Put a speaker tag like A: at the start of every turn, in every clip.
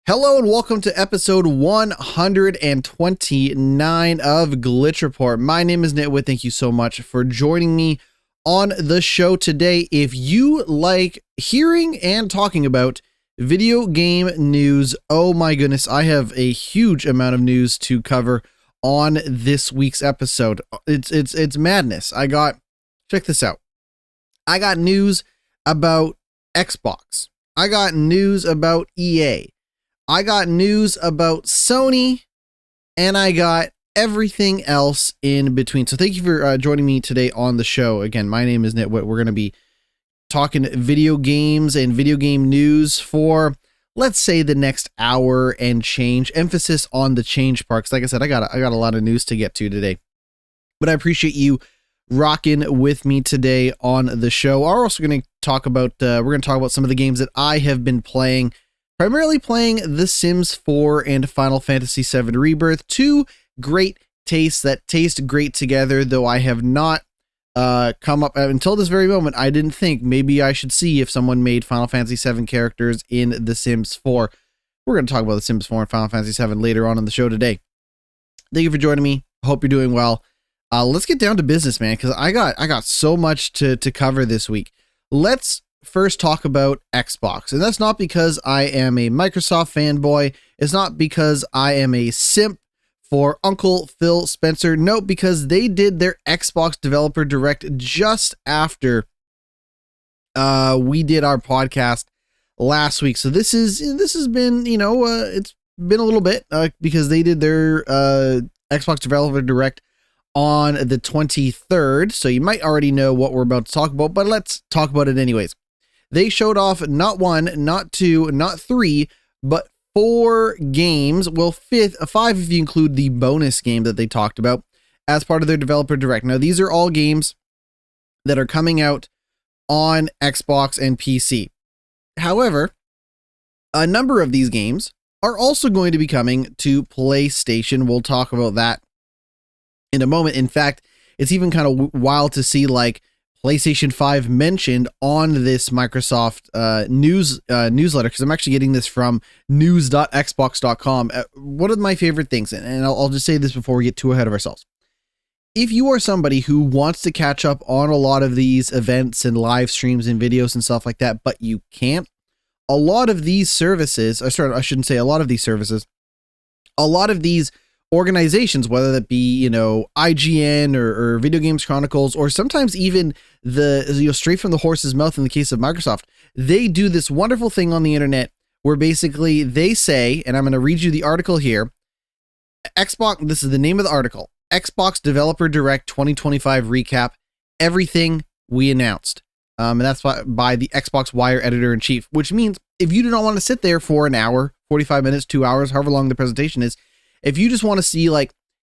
A: Hello and welcome to episode 129 of Glitch Report. My name is GnittWitt. Thank you so much for joining me on the show today. If you like hearing and talking about video game news, oh my goodness, I have a huge amount of news to cover on this week's episode. It's madness. Check this out. I got news about Xbox. I got news about EA. I got news about Sony, and I got everything else in between. So thank you for joining me today on the show. Again, my name is GnittWitt. We're going to be talking video games and video game news for, let's say, the next hour and change. Emphasis on the change part, because like I said, I got a lot of news to get to today. But I appreciate you rocking with me today on the show. We're also going to talk about some of the games that I have been playing. Primarily playing The Sims 4 and Final Fantasy VII Rebirth, two great tastes that taste great together, though I have not come up until this very moment. I didn't think maybe I should see if someone made Final Fantasy VII characters in The Sims 4. We're going to talk about The Sims 4 and Final Fantasy VII later on in the show today. Thank you for joining me. Hope you're doing well. Let's get down to business, man, because I got so much to cover this week. Let's first talk about Xbox, and that's not because I am a Microsoft fanboy. It's not because I am a simp for Uncle Phil Spencer. No, because they did their Xbox Developer Direct just after we did our podcast last week. So this has been, it's been a little bit because they did their Xbox Developer Direct on the 23rd. So you might already know what we're about to talk about, but let's talk about it anyways. They showed off not one, not two, not three, but 4 games. Well, 5 if you include the bonus game that they talked about as part of their Developer Direct. Now, these are all games that are coming out on Xbox and PC. However, a number of these games are also going to be coming to PlayStation. We'll talk about that in a moment. In fact, it's even kind of wild to see PlayStation 5 mentioned on this Microsoft newsletter, because I'm actually getting this from news.xbox.com. One of my favorite things, and I'll just say this before we get too ahead of ourselves. If you are somebody who wants to catch up on a lot of these events and live streams and videos and stuff like that, but you can't, a lot of these services, a lot of these organizations, whether that be, IGN or Video Games Chronicles, or sometimes even straight from the horse's mouth in the case of Microsoft, they do this wonderful thing on the internet where basically they say, and I'm going to read you the article here, Xbox, this is the name of the article, Xbox Developer Direct 2025 Recap, Everything We Announced. And that's by the Xbox Wire editor-in-chief, which means if you do not want to sit there for an hour, 45 minutes, 2 hours, however long the presentation is, if you just want to see,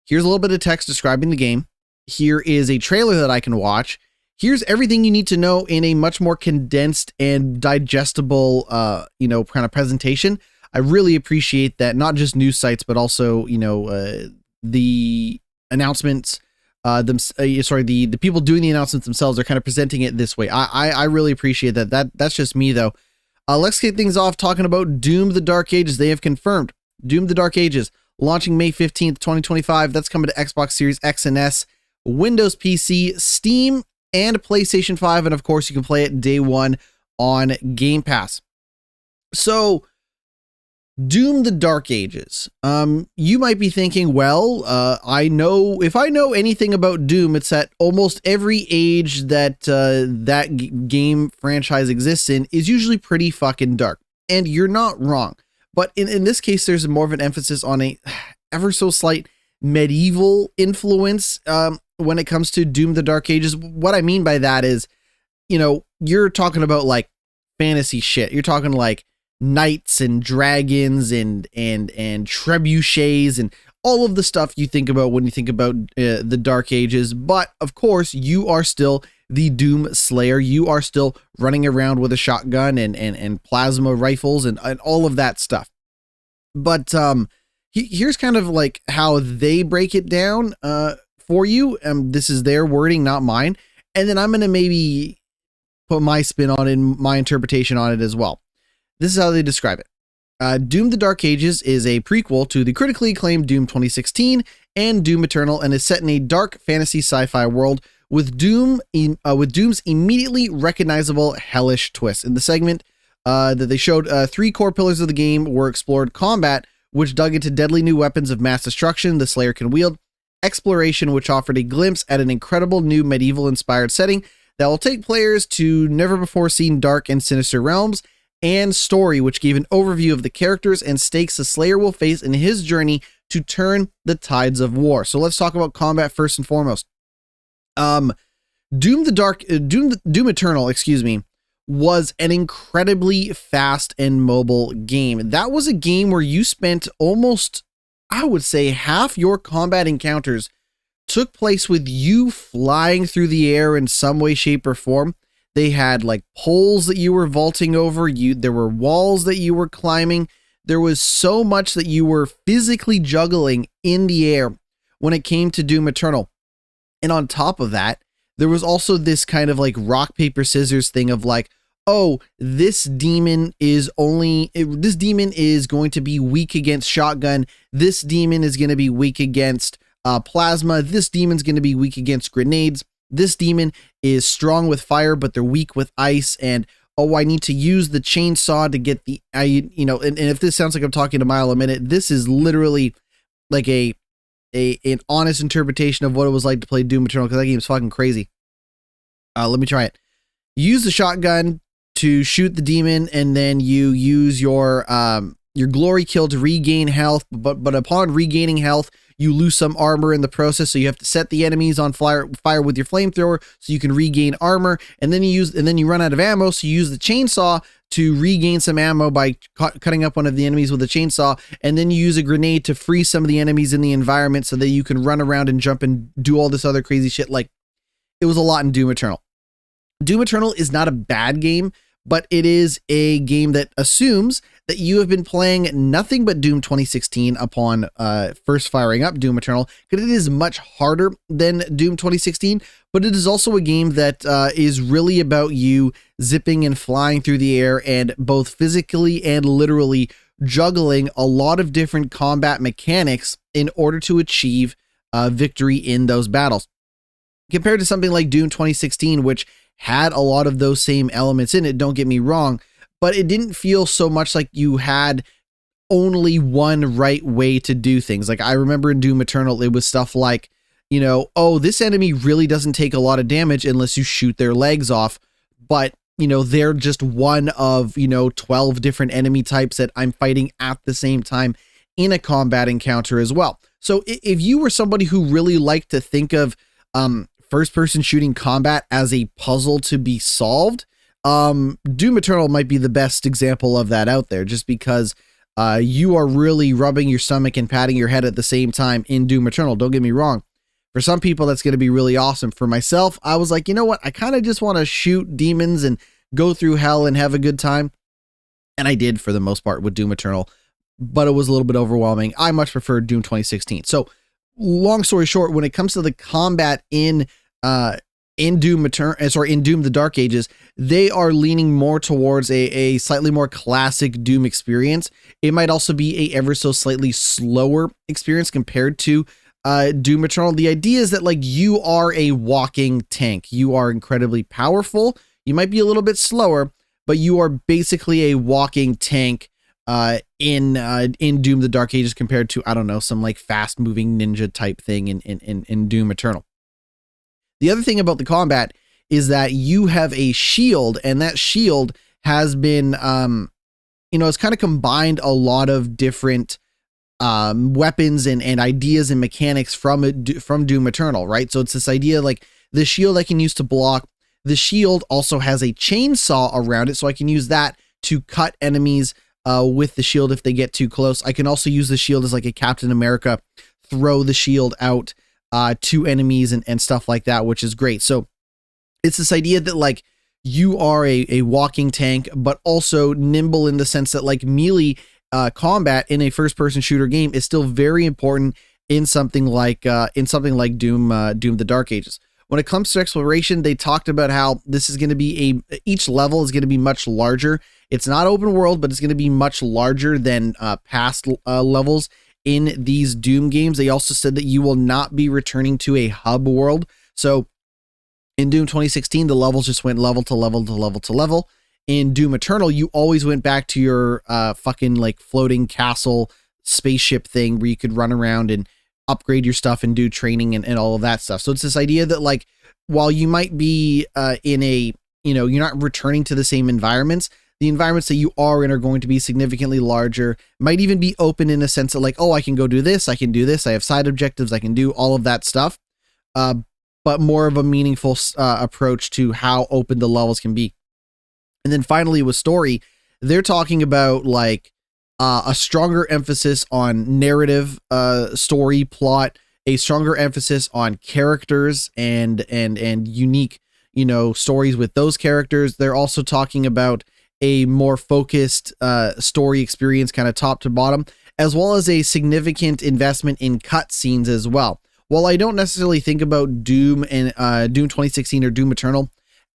A: here's a little bit of text describing the game, here is a trailer that I can watch, here's everything you need to know in a much more condensed and digestible, kind of presentation. I really appreciate that, not just news sites, but also, the announcements, the people doing the announcements themselves are kind of presenting it this way. I really appreciate that. That's just me, though. Let's kick things off talking about Doom: The Dark Ages. They have confirmed Doom: The Dark Ages launching May 15th, 2025. That's coming to Xbox Series X and S, Windows PC, Steam, and PlayStation 5. And of course, you can play it day one on Game Pass. So, Doom: The Dark Ages. You might be thinking, well, if I know anything about Doom, it's that almost every age that that game franchise exists in is usually pretty fucking dark. And you're not wrong. But in this case, there's more of an emphasis on a ever so slight medieval influence when it comes to Doom: The Dark Ages. What I mean by that is, you're talking about fantasy shit. You're talking knights and dragons and trebuchets and all of the stuff you think about when you think about the Dark Ages. But of course, you are still the Doom Slayer. You are still running around with a shotgun and plasma rifles and all of that stuff. But here's kind of how they break it down for you. This is their wording, not mine. And then I'm going to maybe put my spin on it and my interpretation on it as well. This is how they describe it. Doom: The Dark Ages is a prequel to the critically acclaimed Doom 2016 and Doom Eternal, and is set in a dark fantasy sci-fi world with Doom's immediately recognizable hellish twist. In the segment that they showed, 3 core pillars of the game were explored: combat, which dug into deadly new weapons of mass destruction the Slayer can wield; exploration, which offered a glimpse at an incredible new medieval-inspired setting that will take players to never-before-seen dark and sinister realms; and story, which gave an overview of the characters and stakes the Slayer will face in his journey to turn the tides of war. So let's talk about combat first and foremost. Doom Eternal, was an incredibly fast and mobile game. That was a game where you spent almost, I would say, half your combat encounters took place with you flying through the air in some way, shape, or form. They had like poles that you were vaulting over. There were walls that you were climbing. There was so much that you were physically juggling in the air when it came to Doom Eternal. And on top of that, there was also this kind of like rock, paper, scissors thing of like, oh, this demon is going to be weak against shotgun. This demon is going to be weak against plasma. This demon's going to be weak against grenades. This demon is strong with fire, but they're weak with ice. And oh, I need to use the chainsaw to get and if this sounds like I'm talking a mile a minute, this is literally like an honest interpretation of what it was like to play Doom Eternal, because that game's fucking crazy. Let me try it. You use the shotgun to shoot the demon, and then you use your glory kill to regain health, but upon regaining health, you lose some armor in the process, so you have to set the enemies on fire with your flamethrower so you can regain armor, and then you run out of ammo, so you use the chainsaw to regain some ammo by cutting up one of the enemies with a chainsaw, and then you use a grenade to free some of the enemies in the environment so that you can run around and jump and do all this other crazy shit. Like, it was a lot in Doom Eternal. Doom Eternal is not a bad game, but it is a game that assumes that you have been playing nothing but Doom 2016 upon first firing up Doom Eternal, because it is much harder than Doom 2016, but it is also a game that is really about you zipping and flying through the air and both physically and literally juggling a lot of different combat mechanics in order to achieve victory in those battles. Compared to something like Doom 2016, which had a lot of those same elements in it, don't get me wrong, but it didn't feel so much like you had only one right way to do things. Like, I remember in Doom Eternal, it was stuff like, oh, this enemy really doesn't take a lot of damage unless you shoot their legs off, but they're just one of 12 different enemy types that I'm fighting at the same time in a combat encounter as well. So if you were somebody who really liked to think of first-person shooting combat as a puzzle to be solved, Doom Eternal might be the best example of that out there, just because you are really rubbing your stomach and patting your head at the same time in Doom Eternal. Don't get me wrong. For some people, that's going to be really awesome. For myself, I was like, you know what? I kind of just want to shoot demons and go through hell and have a good time. And I did for the most part with Doom Eternal, but it was a little bit overwhelming. I much preferred Doom 2016. So long story short, when it comes to the combat in Doom the Dark Ages, they are leaning more towards a slightly more classic Doom experience. It might also be a ever so slightly slower experience compared to Doom Eternal. The idea is that, like, you are a walking tank. You are incredibly powerful. You might be a little bit slower, but you are basically a walking tank in Doom the Dark Ages compared to, I don't know, some like fast moving ninja type thing in Doom Eternal. The other thing about the combat is that you have a shield, and that shield has been, it's kind of combined a lot of different weapons and ideas and mechanics from Doom Eternal, right? So it's this idea like the shield I can use to block. The shield also has a chainsaw around it, so I can use that to cut enemies with the shield if they get too close. I can also use the shield as like a Captain America, throw the shield out to enemies and stuff like that, which is great. So it's this idea that like you are a walking tank, but also nimble in the sense that like melee combat in a first-person shooter game is still very important in something like Doom the Dark Ages. When it comes to exploration, they talked about how this is going to be each level is going to be much larger It's not open world, but it's going to be much larger than past levels in these Doom games. They also said that you will not be returning to a hub world. So in Doom 2016, the levels just went level to level to level to level. In Doom Eternal, you always went back to your fucking like floating castle spaceship thing where you could run around and upgrade your stuff and do training and all of that stuff. So it's this idea that like, while you might be in a, you know, you're not returning to the same environments, the environments that you are in are going to be significantly larger, might even be open in a sense that like, oh, I can go do this, I can do this, I have side objectives, I can do all of that stuff, but more of a meaningful approach to how open the levels can be. And then finally with story, they're talking about like a stronger emphasis on narrative, story, plot, a stronger emphasis on characters and unique, you know, stories with those characters. They're also talking about a more focused story experience, kind of top to bottom, as well as a significant investment in cutscenes as well. While I don't necessarily think about Doom and Doom 2016 or Doom Eternal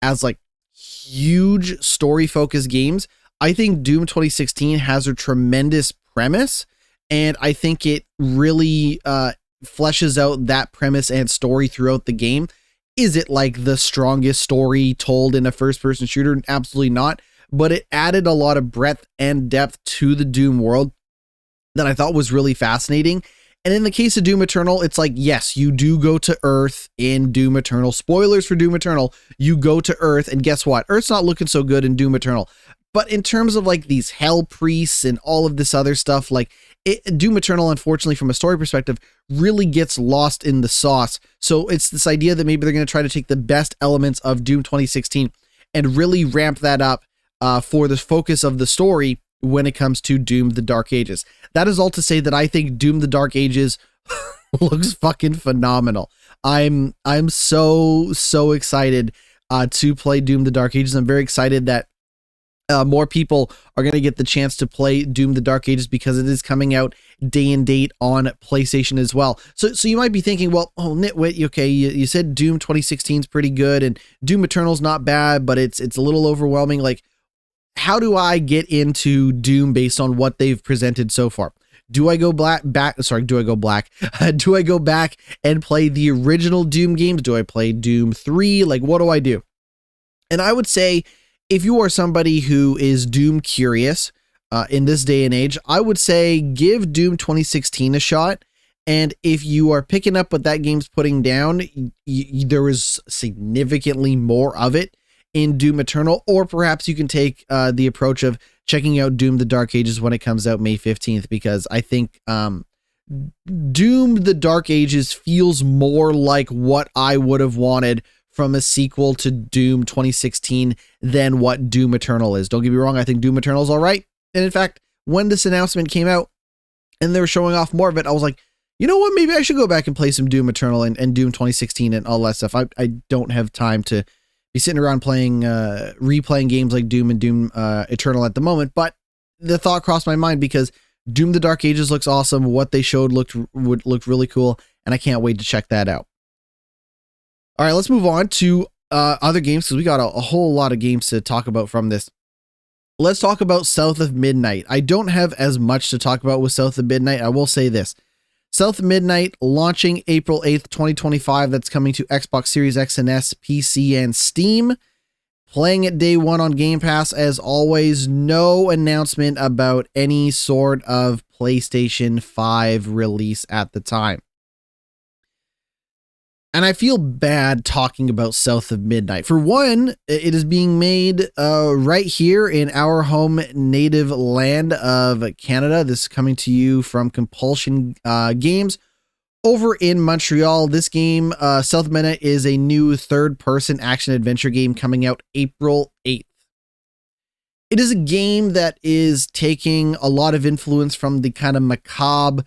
A: as like huge story focused games, I think Doom 2016 has a tremendous premise, and I think it really fleshes out that premise and story throughout the game. Is it like the strongest story told in a first-person shooter? Absolutely not, but it added a lot of breadth and depth to the Doom world that I thought was really fascinating. And in the case of Doom Eternal, it's like, yes, you do go to Earth in Doom Eternal. Spoilers for Doom Eternal. You go to Earth, and guess what? Earth's not looking so good in Doom Eternal. But in terms of like these hell priests and all of this other stuff, like Doom Eternal, unfortunately, from a story perspective, really gets lost in the sauce. So it's this idea that maybe they're going to try to take the best elements of Doom 2016 and really ramp that up for the focus of the story when it comes to Doom the Dark Ages. That is all to say that I think Doom the Dark Ages looks fucking phenomenal. I'm so excited to play Doom the Dark Ages. I'm very excited that more people are going to get the chance to play Doom the Dark Ages because it is coming out day and date on PlayStation as well. So you might be thinking, well, oh, GnittWitt, okay, you said Doom 2016 is pretty good and Doom Eternal's not bad, but it's a little overwhelming. Like, how do I get into Doom based on what they've presented so far? Do I go back and play the original Doom games? Do I play Doom 3? Like, what do I do? And I would say, if you are somebody who is Doom curious in this day and age, I would say give Doom 2016 a shot. And if you are picking up what that game's putting down, there is significantly more of it in Doom Eternal, or perhaps you can take the approach of checking out Doom the Dark Ages when it comes out May 15th, because I think Doom the Dark Ages feels more like what I would have wanted from a sequel to Doom 2016 than what Doom Eternal is. Don't get me wrong, I think Doom Eternal is all right. And in fact, when this announcement came out and they were showing off more of it, I was like, you know what, maybe I should go back and play some Doom Eternal and Doom 2016 and all that stuff. I don't have time to be sitting around playing, replaying games like Doom and Doom Eternal at the moment, but the thought crossed my mind because Doom the Dark Ages looks awesome. What they showed looked really cool, and I can't wait to check that out. All right, let's move on to other games because we got a whole lot of games to talk about from this. Let's talk about South of Midnight. I don't have as much to talk about with South of Midnight. I will say this. South of Midnight launching April 8th, 2025. That's coming to Xbox Series X and S, PC, and Steam. Playing it day one on Game Pass as always. No announcement about any sort of PlayStation 5 release at the time. And I feel bad talking about South of Midnight. For one, it is being made right here in our home native land of Canada. This is coming to you from Compulsion Games over in Montreal. This game, South of Midnight, is a new third-person action-adventure game coming out April 8th. It is a game that is taking a lot of influence from the kind of macabre,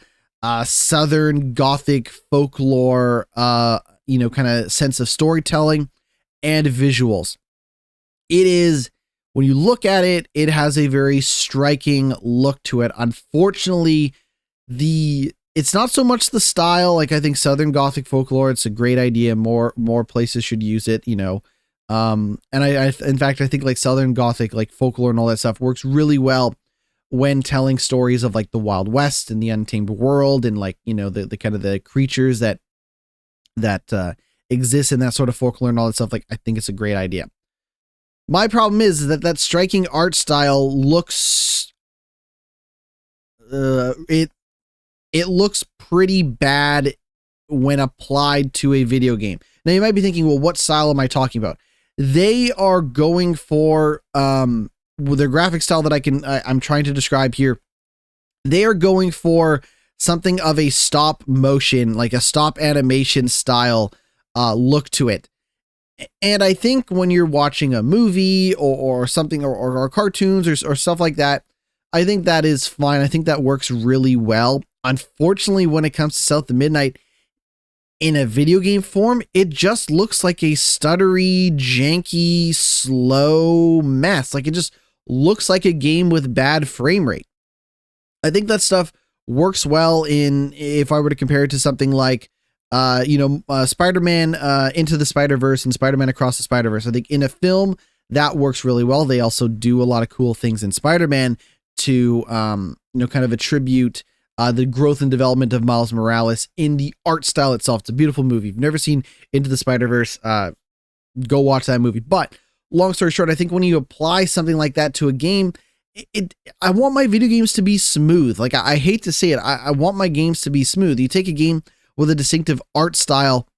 A: Southern Gothic folklore, kind of sense of storytelling and visuals. It is, when you look at it, it has a very striking look to it. Unfortunately, it's not so much the style. Like, I think Southern Gothic folklore, it's a great idea. More places should use it, And in fact, I think like Southern Gothic, like folklore and all that stuff works really well when telling stories of like the Wild West and the untamed world and like, you know, the kind of the creatures that exist in that sort of folklore and all that stuff. Like, I think it's a great idea. My problem is that striking art style looks, it looks pretty bad when applied to a video game. Now you might be thinking, well, what style am I talking about? They are going for, with their graphic style that I'm trying to describe here. They are going for something of a stop motion, like a stop animation style look to it. And I think when you're watching a movie or something or cartoons or stuff like that, I think that is fine. I think that works really well. Unfortunately, when it comes to South of Midnight in a video game form, it just looks like a stuttery, janky, slow mess. Like it just looks like a game with bad frame rate. I think that stuff works well if I were to compare it to something like Spider-Man Into the Spider-Verse and Spider-Man Across the Spider-Verse. I think in a film that works really well. They also do a lot of cool things in Spider-Man to kind of attribute the growth and development of Miles Morales in the art style itself. It's a beautiful movie. If you've never seen Into the Spider-Verse, go watch that movie. But long story short, I think when you apply something like that to a game, I want my video games to be smooth. Like I hate to say it, I want my games to be smooth. You take a game with a distinctive art style,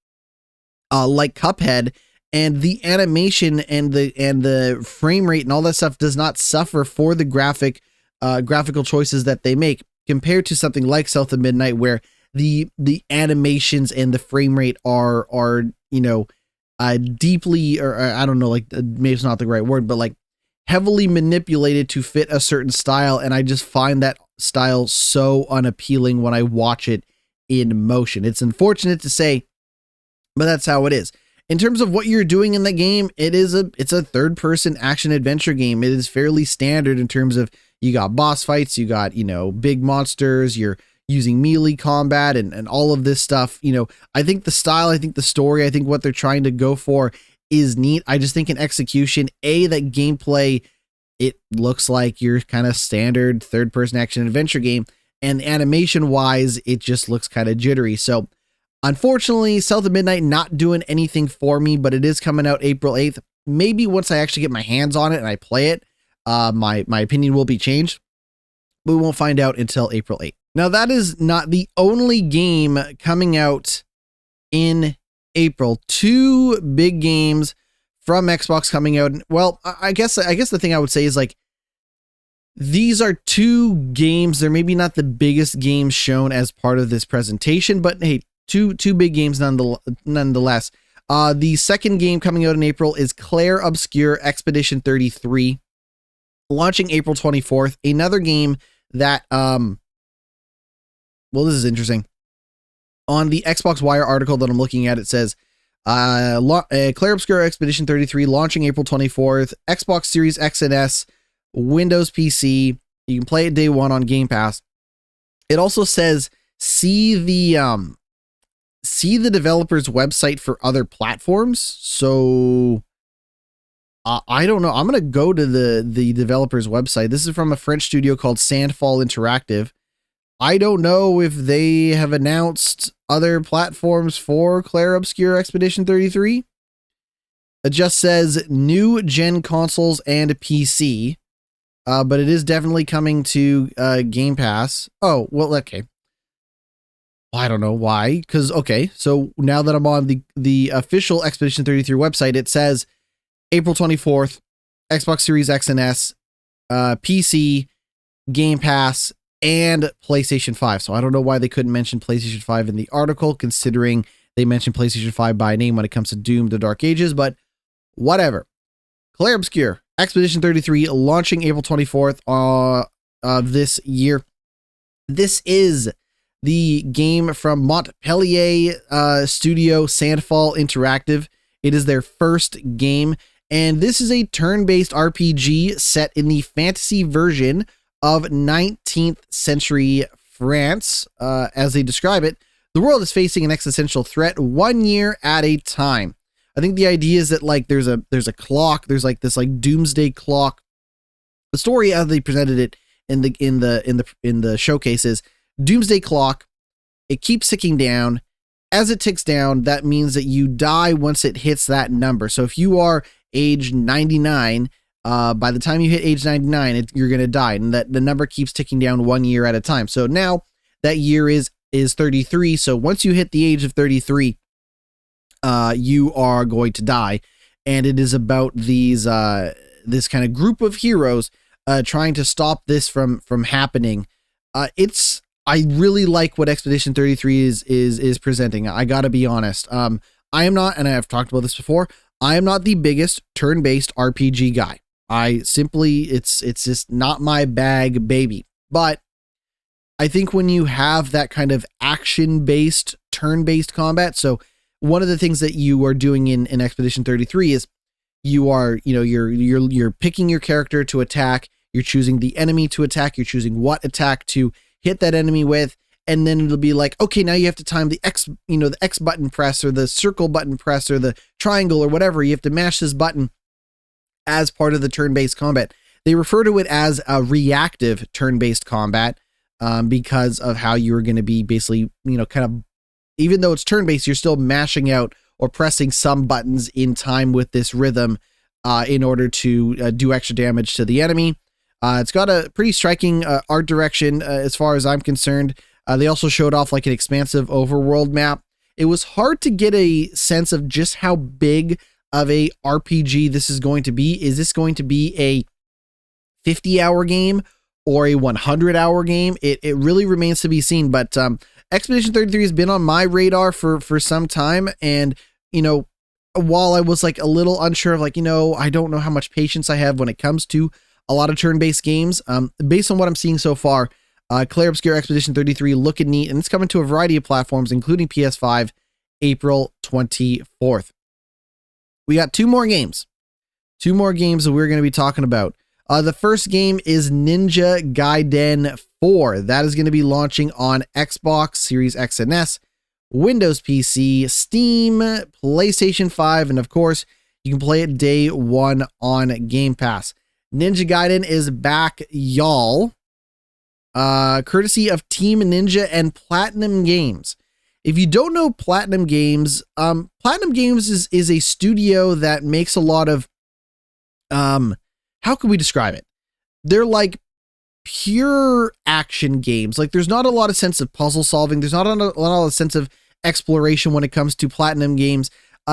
A: like Cuphead, and the animation and the frame rate and all that stuff does not suffer for the graphical choices that they make, compared to something like South of Midnight, where the animations and the frame rate are deeply, or I don't know, like maybe it's not the right word, but like heavily manipulated to fit a certain style. And I just find that style so unappealing when I watch it in motion. It's unfortunate to say, but that's how it is. In terms of what you're doing in the game, it's a third person action adventure game. It is fairly standard in terms of, you got boss fights, you got, big monsters, you're using melee combat and all of this stuff. I think the style, I think the story, I think what they're trying to go for is neat. I just think in execution, that gameplay, it looks like your kind of standard third person action adventure game. And animation wise, it just looks kind of jittery. So unfortunately, South of Midnight not doing anything for me, but it is coming out April 8th. Maybe once I actually get my hands on it and I play it, my opinion will be changed, but we won't find out until April 8th. Now, that is not the only game coming out in April. Two big games from Xbox coming out. Well, I guess the thing I would say is like, these are two games. They're maybe not the biggest games shown as part of this presentation, but hey, two big games nonetheless. The second game coming out in April is Clair Obscur Expedition 33, launching April 24th. Another game that, well, this is interesting. On the Xbox Wire article that I'm looking at, it says, Clair Obscur Expedition 33 launching April 24th, Xbox Series X and S, Windows PC. You can play it day one on Game Pass. It also says, see the developer's website for other platforms. So I don't know. I'm going to go to the developer's website. This is from a French studio called Sandfall Interactive. I don't know if they have announced other platforms for Clair Obscur Expedition 33. It just says new gen consoles and PC. But it is definitely coming to Game Pass. Oh, well, okay. I don't know why. Because, okay, so now that I'm on the official Expedition 33 website, it says April 24th, Xbox Series X and S, PC, Game Pass, and PlayStation 5. So I don't know why they couldn't mention PlayStation 5 in the article, considering they mentioned PlayStation 5 by name when it comes to Doom: The Dark Ages, but whatever. Clair Obscur Expedition 33 launching April 24th of this year. This is the game from Montpellier studio Sandfall Interactive. It is their first game, and this is a turn-based RPG set in the fantasy version of 19th century France. As they describe it, the world is facing an existential threat 1 year at a time. I think the idea is that like there's a clock, there's like this like doomsday clock. The story as they presented it in the showcase is doomsday clock. It keeps ticking down. As it ticks down, that means that you die once it hits that number. So if you are age 99, by the time you hit age 99, you're going to die. And that the number keeps ticking down 1 year at a time. So now that year is 33. So once you hit the age of 33, you are going to die. And it is about these, this kind of group of heroes, trying to stop this from happening. I really like what Expedition 33 is presenting. I gotta be honest. I am not, and I've talked about this before, I am not the biggest turn-based RPG guy. It's just not my bag, baby. But I think when you have that kind of action-based, turn-based combat, so one of the things that you are doing in Expedition 33 is you're picking your character to attack, you're choosing the enemy to attack, you're choosing what attack to hit that enemy with, and then it'll be like, okay, now you have to time the X button press or the circle button press or the triangle or whatever. You have to mash this button as part of the turn-based combat. They refer to it as a reactive turn-based combat because of how you're going to be basically, kind of, even though it's turn-based, you're still mashing out or pressing some buttons in time with this rhythm in order to do extra damage to the enemy. It's got a pretty striking art direction as far as I'm concerned. They also showed off like an expansive overworld map. It was hard to get a sense of just how big of a RPG this is going to be. Is this going to be a 50-hour game or a 100-hour game? It really remains to be seen. But Expedition 33 has been on my radar for some time. And, while I was like a little unsure of like, I don't know how much patience I have when it comes to a lot of turn-based games. Based on what I'm seeing so far, Clair Obscure Expedition 33 looking neat, and it's coming to a variety of platforms, including PS5, April 24th. We got two more games that we're going to be talking about. The first game is Ninja Gaiden 4. That is going to be launching on Xbox Series X and S, Windows PC, Steam, PlayStation 5, and of course, you can play it day one on Game Pass. Ninja Gaiden is back, y'all. Courtesy of Team Ninja and Platinum Games. If you don't know Platinum Games, Platinum Games is a studio that makes a lot of, how can we describe it? They're like pure action games. Like there's not a lot of sense of puzzle solving. There's not a lot of sense of exploration when it comes to Platinum Games.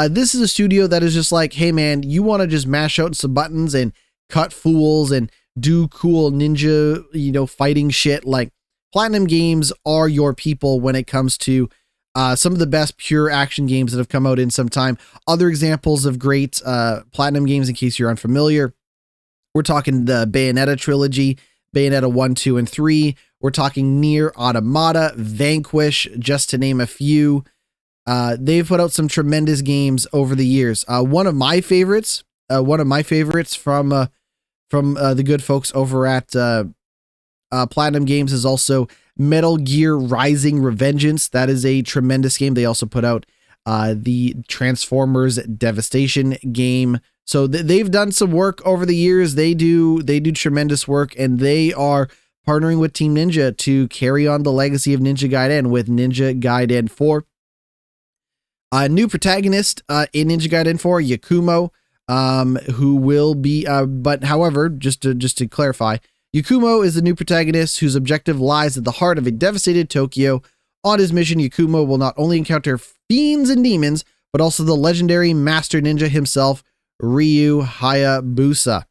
A: This is a studio that is just like, hey man, you want to just mash out some buttons and cut fools and do cool ninja, fighting shit. Like Platinum Games are your people when it comes to some of the best pure action games that have come out in some time. Other examples of great Platinum Games, in case you're unfamiliar, we're talking the Bayonetta trilogy, Bayonetta 1, 2, and 3. We're talking Nier Automata, Vanquish, just to name a few. They've put out some tremendous games over the years. One of my favorites from the good folks over at Platinum Games is also Metal Gear Rising: Revengeance. That is a tremendous game. They also put out the Transformers Devastation game. So they've done some work over the years. They do tremendous work, and they are partnering with Team Ninja to carry on the legacy of Ninja Gaiden with Ninja Gaiden 4. A new protagonist in Ninja Gaiden 4, Yakumo, who will be, but however, just to clarify, Yakumo is the new protagonist whose objective lies at the heart of a devastated Tokyo. On his mission, Yakumo will not only encounter fiends and demons, but also the legendary master ninja himself, Ryu Hayabusa.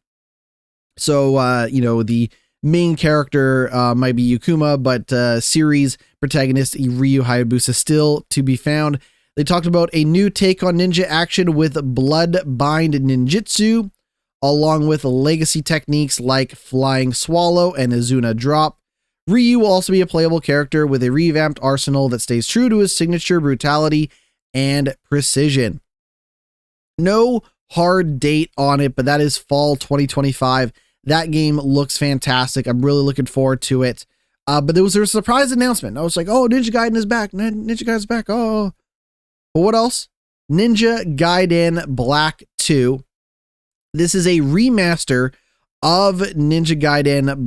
A: So, the main character might be Yakuma, but series protagonist Ryu Hayabusa still to be found. They talked about a new take on ninja action with Bloodbind Ninjutsu, along with legacy techniques like Flying Swallow and Izuna Drop. Ryu will also be a playable character with a revamped arsenal that stays true to his signature brutality and precision. No hard date on it, but that is fall 2025. That game looks fantastic. I'm really looking forward to it. But there was a surprise announcement. I was like, oh, Ninja Gaiden is back. Ninja Gaiden's back. Oh. But what else? Ninja Gaiden Black 2. This is a remaster of Ninja Gaiden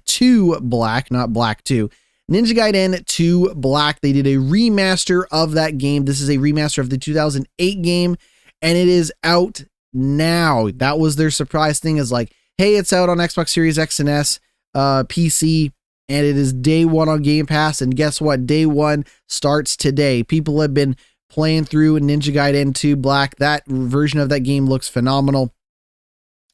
A: 2 Black, not Black 2. Ninja Gaiden 2 Black. They did a remaster of that game. This is a remaster of the 2008 game, and it is out now. That was their surprise thing, is like, hey, it's out on Xbox Series X and S, PC, and it is day one on Game Pass. And guess what? Day one starts today. People have been playing through Ninja Gaiden 2 Black. That version of that game looks phenomenal.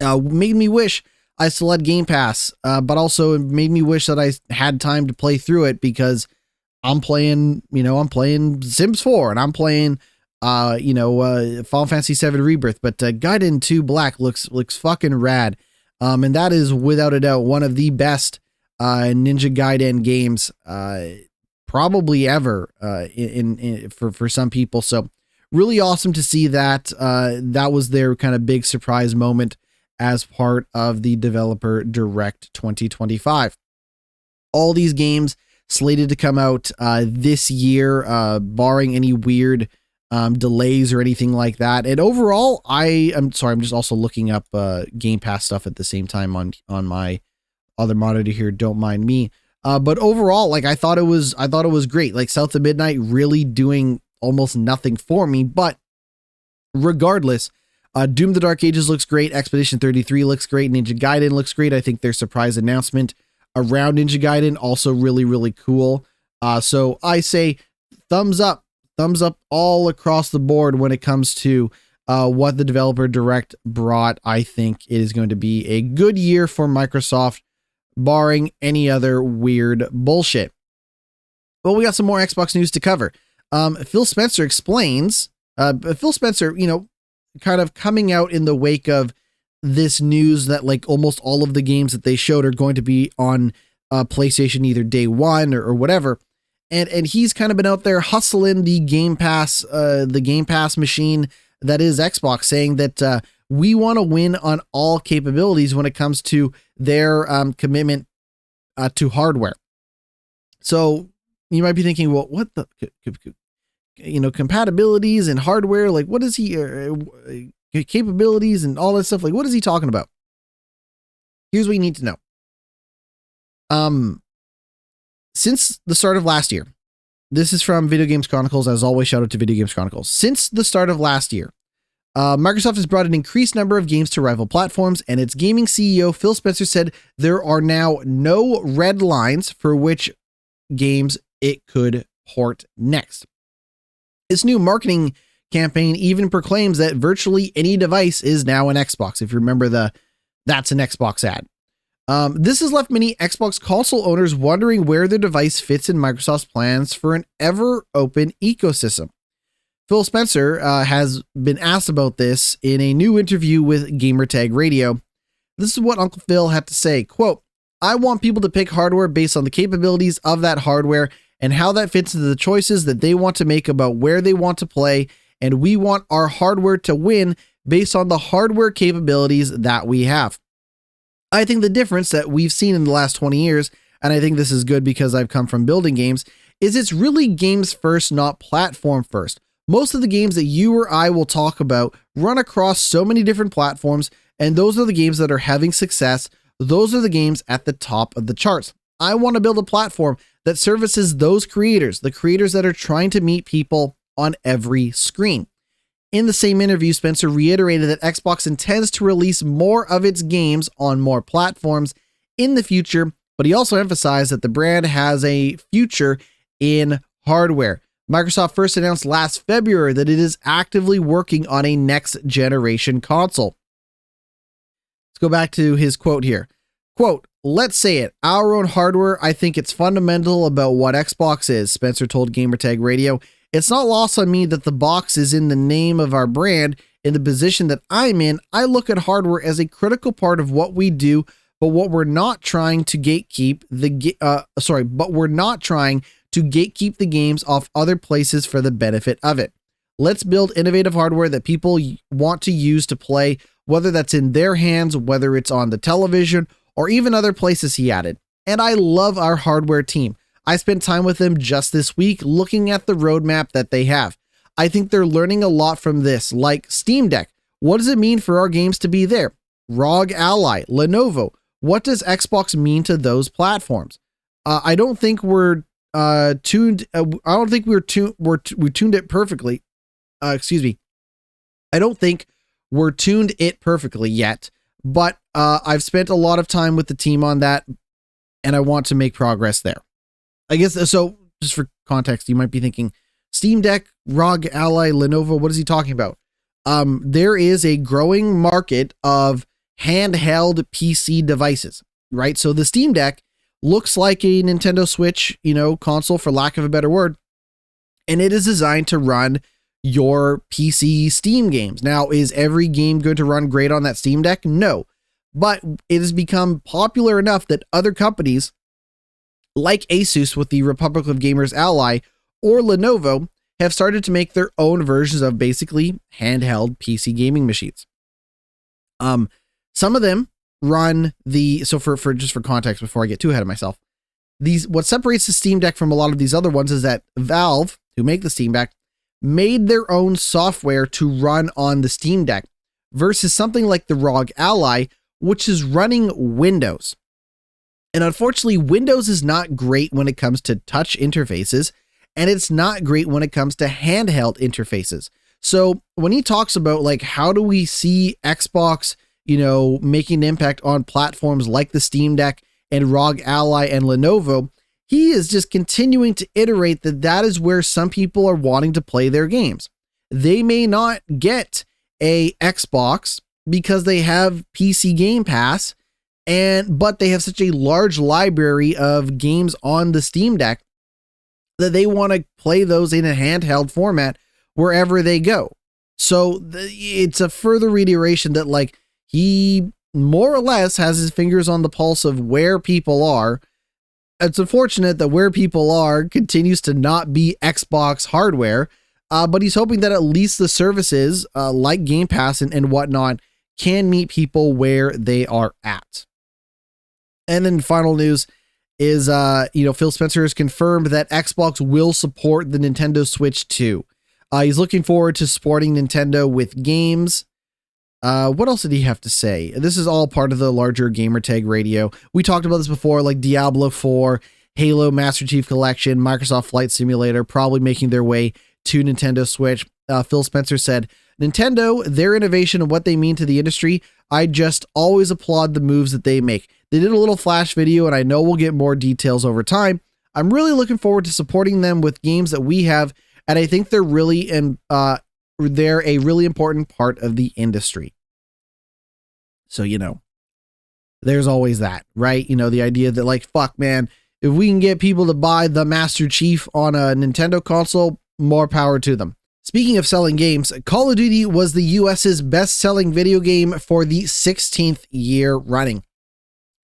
A: Made me wish I still had Game Pass, but also it made me wish that I had time to play through it, because I'm playing Sims 4 and I'm playing, Final Fantasy 7 Rebirth, but Gaiden 2 Black looks fucking rad. And that is without a doubt one of the best Ninja Gaiden games probably ever for some people. So really awesome to see that. That was their kind of big surprise moment as part of the Developer Direct 2025. All these games slated to come out this year, barring any weird delays or anything like that. And overall, I'm just also looking up Game Pass stuff at the same time on my other monitor here. Don't mind me. But overall, like, I thought it was great. Like, South of Midnight really doing almost nothing for me, but regardless, Doom the Dark Ages looks great. Expedition 33 looks great. Ninja Gaiden looks great. I think their surprise announcement around Ninja Gaiden also really, really cool. So I say thumbs up all across the board when it comes to what the Developer Direct brought. I think it is going to be a good year for Microsoft, barring any other weird bullshit. Well, we got some more Xbox news to cover. Phil Spencer explains, Phil Spencer, kind of coming out in the wake of this news that like almost all of the games that they showed are going to be on PlayStation either day one or whatever. And he's kind of been out there hustling the Game Pass machine that is Xbox, saying that we want to win on all capabilities when it comes to their commitment to hardware. So you might be thinking, well, what the compatibilities and hardware, like what is he capabilities and all that stuff, like what is he talking about? Here's what you need to know. Since the start of last year, this is from Video Games Chronicles. As always, shout out to Video Games Chronicles. Since the start of last year, Microsoft has brought an increased number of games to rival platforms, and its gaming CEO Phil Spencer said there are now no red lines for which games it could port next. This new marketing campaign even proclaims that virtually any device is now an Xbox. If you remember that's an Xbox ad. This has left many Xbox console owners wondering where their device fits in Microsoft's plans for an ever-open ecosystem. Phil Spencer has been asked about this in a new interview with Gamertag Radio. This is what Uncle Phil had to say, quote, "I want people to pick hardware based on the capabilities of that hardware and how that fits into the choices that they want to make about where they want to play, and we want our hardware to win based on the hardware capabilities that we have." I think the difference that we've seen in the last 20 years, and I think this is good because I've come from building games, is it's really games first, not platform first. Most of the games that you or I will talk about run across so many different platforms, and those are the games that are having success. Those are the games at the top of the charts. I want to build a platform that services those creators, the creators that are trying to meet people on every screen. In the same interview, Spencer reiterated that Xbox intends to release more of its games on more platforms in the future, but he also emphasized that the brand has a future in hardware. Microsoft first announced last February that it is actively working on a next generation console. Let's go back to his quote here. Quote, "Let's say it, our own hardware, I think it's fundamental about what Xbox is," Spencer told Gamertag Radio. "It's not lost on me that the box is in the name of our brand. In the position that I'm in, I look at hardware as a critical part of what we do, but we're not trying to gatekeep the games off other places for the benefit of it. Let's build innovative hardware that people want to use to play, whether that's in their hands, whether it's on the television, or even other places," he added. "And I love our hardware team. I spent time with them just this week looking at the roadmap that they have. I think they're learning a lot from this, like Steam Deck. What does it mean for our games to be there? ROG Ally, Lenovo. What does Xbox mean to those platforms? I don't think we're tuned. I don't think we tuned it perfectly. Excuse me. I don't think we're tuned it perfectly yet, but I've spent a lot of time with the team on that, and I want to make progress there. I guess so. Just for context, you might be thinking, Steam Deck, ROG Ally, Lenovo. What is he talking about? There is a growing market of handheld PC devices, right? So the Steam Deck looks like a Nintendo Switch, console, for lack of a better word, and it is designed to run your PC Steam games. Now, is every game going to run great on that Steam Deck? No, but it has become popular enough that other companies like Asus with the Republic of Gamers Ally or Lenovo have started to make their own versions of basically handheld PC gaming machines. Some of them run for context before I get too ahead of myself, what separates the Steam Deck from a lot of these other ones is that Valve, who make the Steam Deck, made their own software to run on the Steam Deck versus something like the ROG Ally, which is running Windows. And unfortunately, Windows is not great when it comes to touch interfaces, and it's not great when it comes to handheld interfaces. So when he talks about like, how do we see Xbox, making an impact on platforms like the Steam Deck and ROG Ally and Lenovo, he is just continuing to iterate that is where some people are wanting to play their games. They may not get a Xbox because they have PC Game Pass, but they have such a large library of games on the Steam Deck that they want to play those in a handheld format wherever they go. So it's a further reiteration that like he more or less has his fingers on the pulse of where people are. It's unfortunate that where people are continues to not be Xbox hardware, but he's hoping that at least the services like Game Pass and whatnot can meet people where they are at. And then final news is, Phil Spencer has confirmed that Xbox will support the Nintendo Switch 2. He's looking forward to supporting Nintendo with games. What else did he have to say? This is all part of the larger Gamertag radio. We talked about this before, like Diablo 4, Halo Master Chief Collection, Microsoft Flight Simulator, probably making their way to Nintendo Switch. Phil Spencer said, Nintendo, their innovation and what they mean to the industry, I just always applaud the moves that they make. They did a little flash video, and I know we'll get more details over time. I'm really looking forward to supporting them with games that we have, and I think they're a really important part of the industry. So, there's always that, right? The idea that like, fuck man, if we can get people to buy the Master Chief on a Nintendo console, more power to them. Speaking of selling games, Call of Duty was the US's best-selling video game for the 16th year running.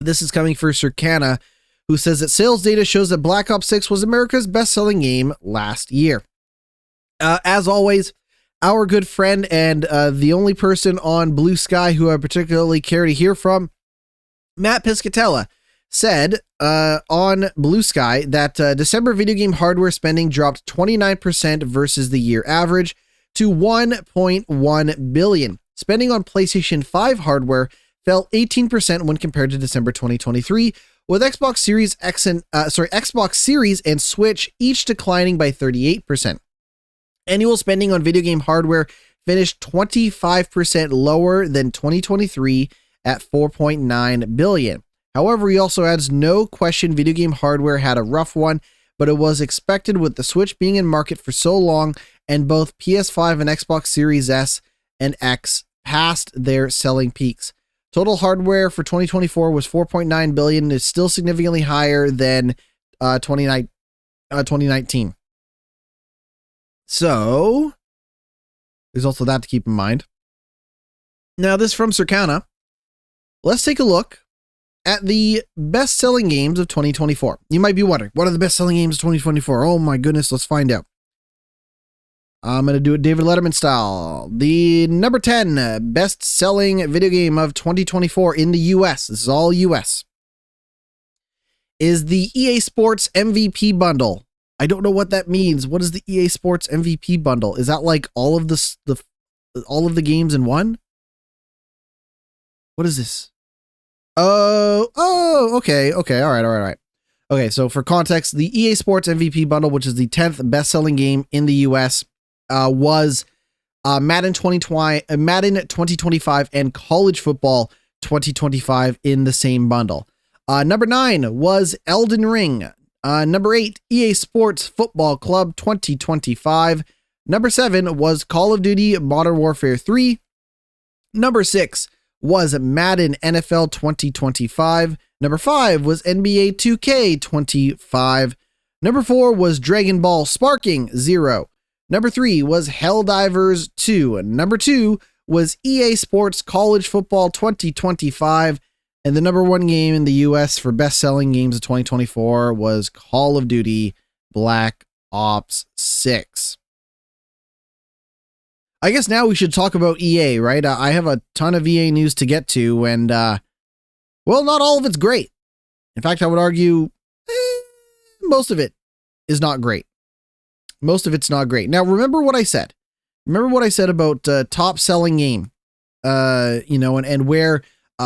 A: This is coming for Circana, who says that sales data shows that Black Ops 6 was America's best-selling game last year. As always, our good friend and the only person on Blue Sky who I particularly care to hear from, Matt Piscatella, said on Blue Sky that December video game hardware spending dropped 29% versus the year average to $1.1 billion. Spending on PlayStation 5 hardware fell 18% when compared to December 2023, with Xbox Series and Switch each declining by 38%. Annual spending on video game hardware finished 25% lower than 2023 at $4.9 billion. However, he also adds, no question video game hardware had a rough one, but it was expected with the Switch being in market for so long and both PS5 and Xbox Series S and X passed their selling peaks. Total hardware for 2024 was $4.9 billion. It's still significantly higher than 2019. So, there's also that to keep in mind. Now, this from Circana. Let's take a look at the best-selling games of 2024. You might be wondering, what are the best-selling games of 2024? Oh my goodness, let's find out. I'm going to do it David Letterman style. The number 10 best-selling video game of 2024 in the US. This is all US. is the EA Sports MVP bundle. I don't know what that means. What is the EA Sports MVP bundle? Is that like all of all of the games in one? What is this? Oh, okay. All right. Okay, so for context, the EA Sports MVP bundle, which is the 10th best-selling game in the US, was Madden 2025 and College Football 2025 in the same bundle. Number 9 was Elden Ring. Number 8, EA Sports Football Club 2025. Number 7 was Call of Duty Modern Warfare 3. Number 6 was Madden NFL 2025. Number 5 was NBA 2K25. Number 4 was Dragon Ball Sparking 0. Number 3 was Helldivers 2. Number 2 was EA Sports College Football 2025. And the number 1 game in the US for best-selling games of 2024 was Call of Duty Black Ops 6. I guess now we should talk about EA, right? I have a ton of EA news to get to, and, well, not all of it's great. In fact, I would argue most of it is not great. Most of it's not great. Now, remember what I said. Remember what I said about top-selling game, and where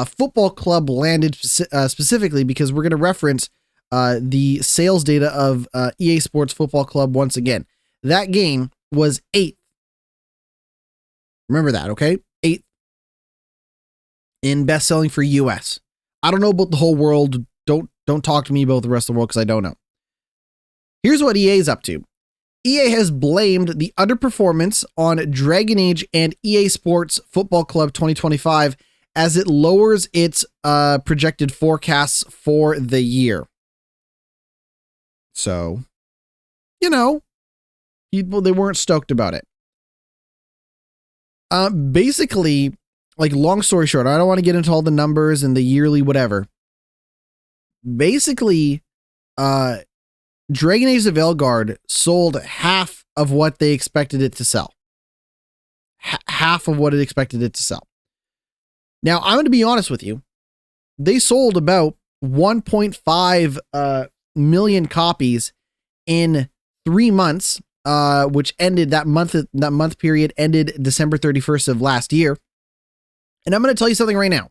A: Football Club landed specifically, because we're going to reference the sales data of EA Sports Football Club once again. That game was 8th. Remember that, okay? 8th in best-selling for US. I don't know about the whole world. Don't talk to me about the rest of the world because I don't know. Here's what EA is up to. EA has blamed the underperformance on Dragon Age and EA Sports Football Club 2025 as it lowers its projected forecasts for the year. So, people, they weren't stoked about it. Basically, like, long story short, I don't want to get into all the numbers and the yearly whatever. Basically, Dragon Age the Veilguard sold half of what they expected it to sell. Half of what it expected it to sell. Now, I'm going to be honest with you. They sold about 1.5 million copies in 3 months, which ended that month period ended December 31st of last year. And I'm going to tell you something right now.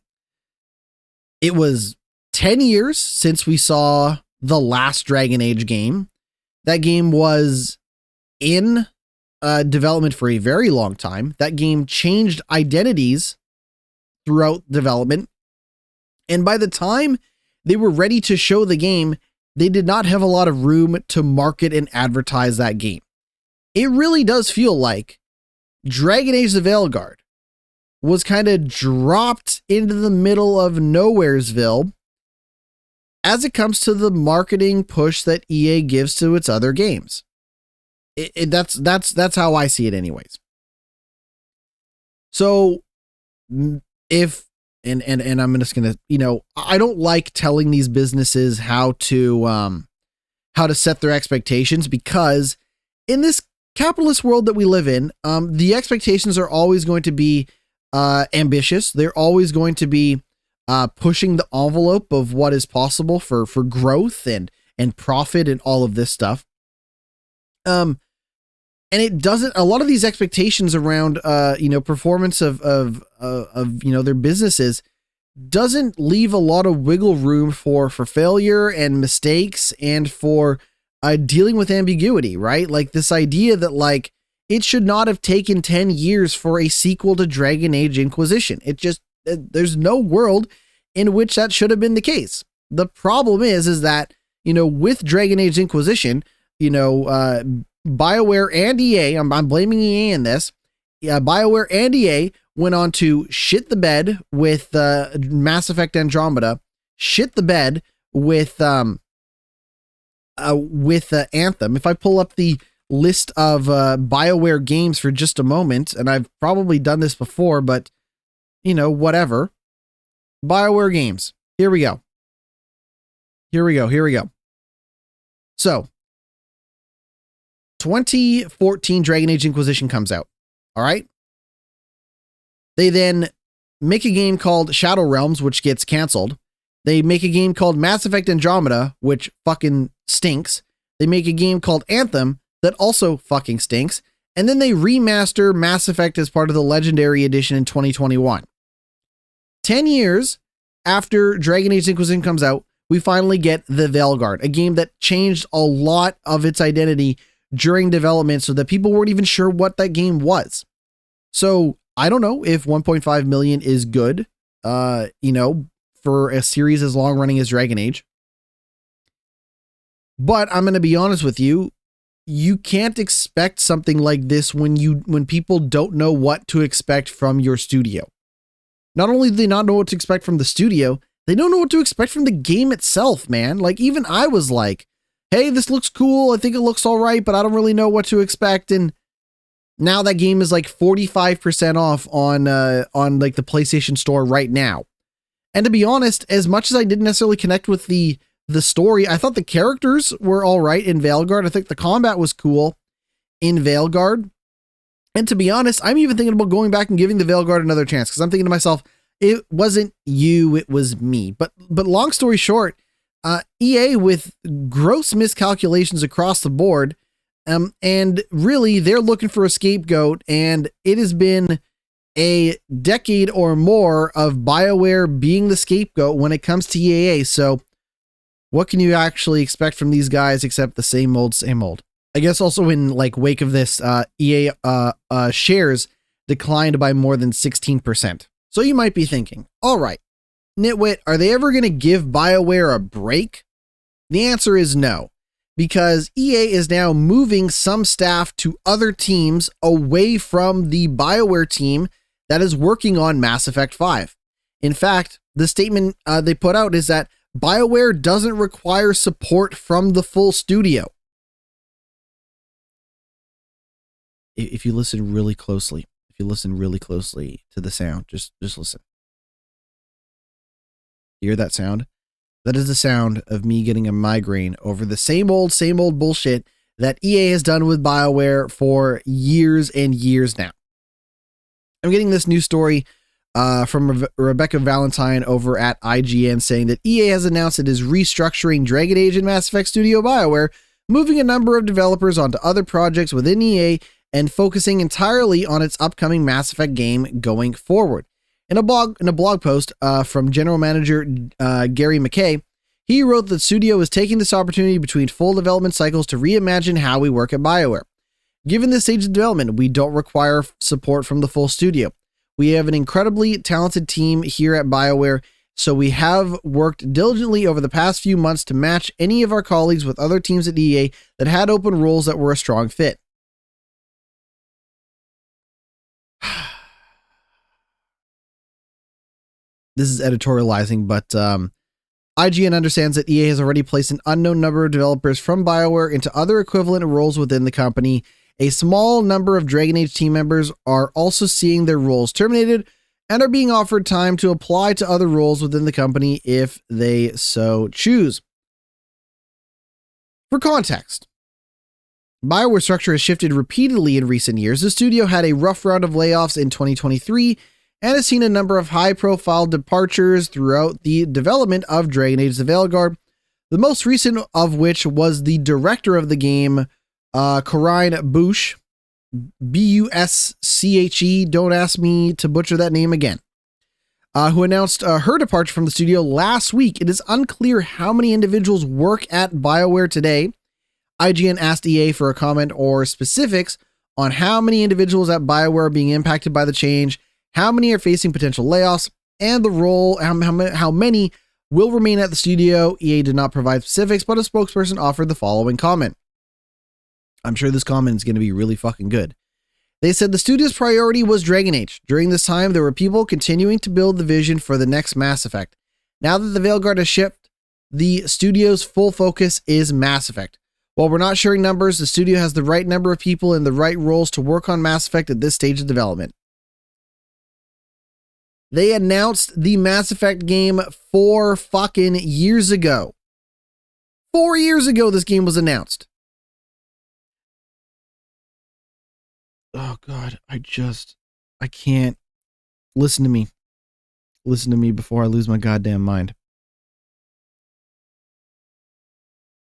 A: It was 10 years since we saw the last Dragon Age game. That game was in development for a very long time. That game changed identities throughout development. And by the time they were ready to show the game, they did not have a lot of room to market and advertise that game. It really does feel like Dragon Age the Veilguard was kind of dropped into the middle of Nowheresville as it comes to the marketing push that EA gives to its other games. That's how I see it anyways. So if, and I'm just going to, I don't like telling these businesses how to set their expectations, because in this capitalist world that we live in, the expectations are always going to be ambitious. They're always going to be pushing the envelope of what is possible for growth and profit and all of this stuff. And it doesn't, a lot of these expectations around, performance of their businesses doesn't leave a lot of wiggle room for failure and mistakes and for dealing with ambiguity, right? Like this idea that, like, it should not have taken 10 years for a sequel to Dragon Age Inquisition. There's no world in which that should have been the case. The problem is that, with Dragon Age Inquisition, Bioware and EA, I'm blaming EA in this. Bioware and EA went on to shit the bed with Mass Effect Andromeda, shit the bed with Anthem. If I pull up the list of Bioware games for just a moment, and I've probably done this before, but whatever. Bioware games. Here we go. So 2014 Dragon Age Inquisition comes out. All right. They then make a game called Shadow Realms, which gets canceled. They make a game called Mass Effect Andromeda, which fucking stinks. They make a game called Anthem that also fucking stinks. And then they remaster Mass Effect as part of the Legendary Edition in 2021. 10 years after Dragon Age Inquisition comes out, we finally get The Veilguard, a game that changed a lot of its identity during development so that people weren't even sure what that game was. So I don't know if 1.5 million is good, for a series as long running as Dragon Age. But I'm going to be honest with you. You can't expect something like this when people don't know what to expect from your studio. Not only do they not know what to expect from the studio, they don't know what to expect from the game itself, man. Like, even I was like, hey, this looks cool. I think it looks all right, but I don't really know what to expect. And now that game is like 45% off on like the PlayStation Store right now. And to be honest, as much as I didn't necessarily connect with the story, I thought the characters were all right in Veilguard. I think the combat was cool in Veilguard. And to be honest, I'm even thinking about going back and giving the Veilguard another chance, because I'm thinking to myself, it wasn't you, it was me. But long story short, EA with gross miscalculations across the board, and really they're looking for a scapegoat, and it has been a decade or more of Bioware being the scapegoat when it comes to EA. So what can you actually expect from these guys except the same old, same old? I guess also in like wake of this, EA shares declined by more than 16%. So you might be thinking, all right, GnittWitt, are they ever going to give Bioware a break? The answer is no, because EA is now moving some staff to other teams away from the Bioware team that is working on Mass Effect 5. In fact, the statement they put out is that Bioware doesn't require support from the full studio. If you listen really closely, to the sound, just listen. Hear that sound? That is the sound of me getting a migraine over the same old bullshit that EA has done with Bioware for years and years now. I'm getting this news story from Rebecca Valentine over at IGN saying that EA has announced it is restructuring Dragon Age and Mass Effect studio Bioware, moving a number of developers onto other projects within EA and focusing entirely on its upcoming Mass Effect game going forward. In a blog post from General Manager Gary McKay, he wrote that the studio is taking this opportunity between full development cycles to reimagine how we work at Bioware. Given this stage of development, we don't require support from the full studio. We have an incredibly talented team here at Bioware, so we have worked diligently over the past few months to match any of our colleagues with other teams at EA that had open roles that were a strong fit. This is editorializing, but IGN understands that EA has already placed an unknown number of developers from Bioware into other equivalent roles within the company. A small number of Dragon Age team members are also seeing their roles terminated and are being offered time to apply to other roles within the company if they so choose. For context, Bioware structure has shifted repeatedly in recent years. The studio had a rough round of layoffs in 2023 and has seen a number of high-profile departures throughout the development of Dragon Age The Veilguard, the most recent of which was the director of the game, Corinne Busch, Busche, don't ask me to butcher that name again, who announced her departure from the studio last week. It is unclear how many individuals work at Bioware today. IGN asked EA for a comment or specifics on how many individuals at Bioware are being impacted by the change, how many are facing potential layoffs, and the role, how many will remain at the studio. EA did not provide specifics, but a spokesperson offered the following comment. I'm sure this comment is going to be really fucking good. They said the studio's priority was Dragon Age. During this time, there were people continuing to build the vision for the next Mass Effect. Now that the Veilguard has shipped, the studio's full focus is Mass Effect. While we're not sharing numbers, the studio has the right number of people in the right roles to work on Mass Effect at this stage of development. They announced the Mass Effect game 4 fucking years ago. 4 years ago, this game was announced. Oh God, I can't. Listen to me. Listen to me before I lose my goddamn mind.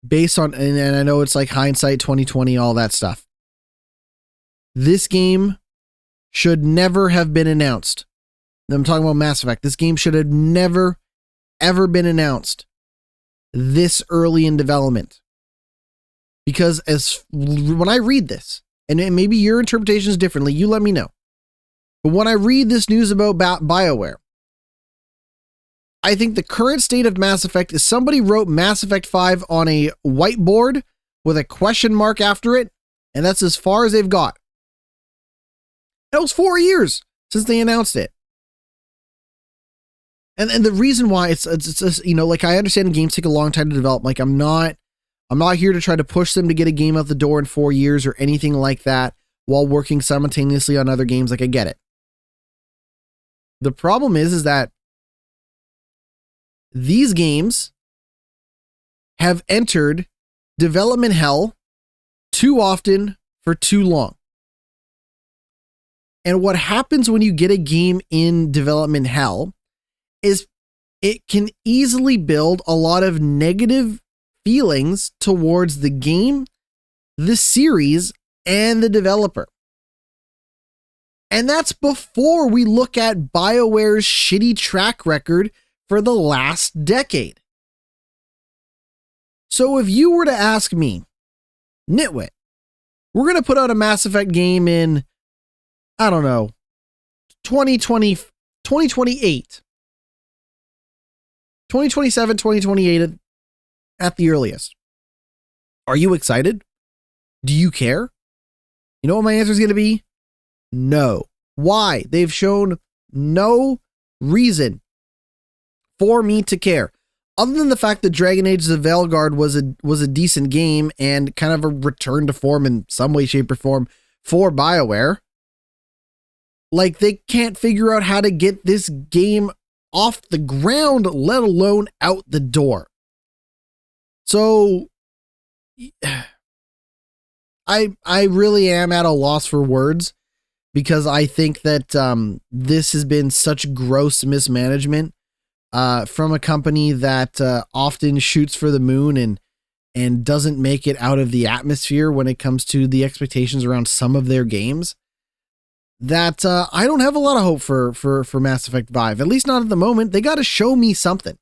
A: based on, and I know it's like hindsight 2020, all that stuff. This game should never have been announced. I'm talking about Mass Effect. This game should have never, ever been announced this early in development. Because when I read this, and maybe your interpretation is differently, you let me know. But when I read this news about Bioware, I think the current state of Mass Effect is somebody wrote Mass Effect 5 on a whiteboard with a question mark after it, and that's as far as they've got. It was 4 years since they announced it. And the reason why it's just, like, I understand games take a long time to develop. Like, I'm not here to try to push them to get a game out the door in 4 years or anything like that while working simultaneously on other games. Like, I get it. The problem is that these games have entered development hell too often for too long. And what happens when you get a game in development hell is it can easily build a lot of negative feelings towards the game, the series, and the developer. And that's before we look at BioWare's shitty track record for the last decade. So if you were to ask me, GnittWitt, we're going to put out a Mass Effect game in, I don't know, 2020, 2028, 2027, 2028 at the earliest. Are you excited? Do you care? You know what my answer is going to be? No. Why? They've shown no reason for me to care, other than the fact that Dragon Age the Veilguard was a decent game and kind of a return to form in some way, shape, or form for BioWare. Like, they can't figure out how to get this game off the ground, let alone out the door. So I really am at a loss for words, because I think that this has been such gross mismanagement from a company that often shoots for the moon and doesn't make it out of the atmosphere when it comes to the expectations around some of their games, that I don't have a lot of hope for Mass Effect 5, at least not at the moment. They got to show me something.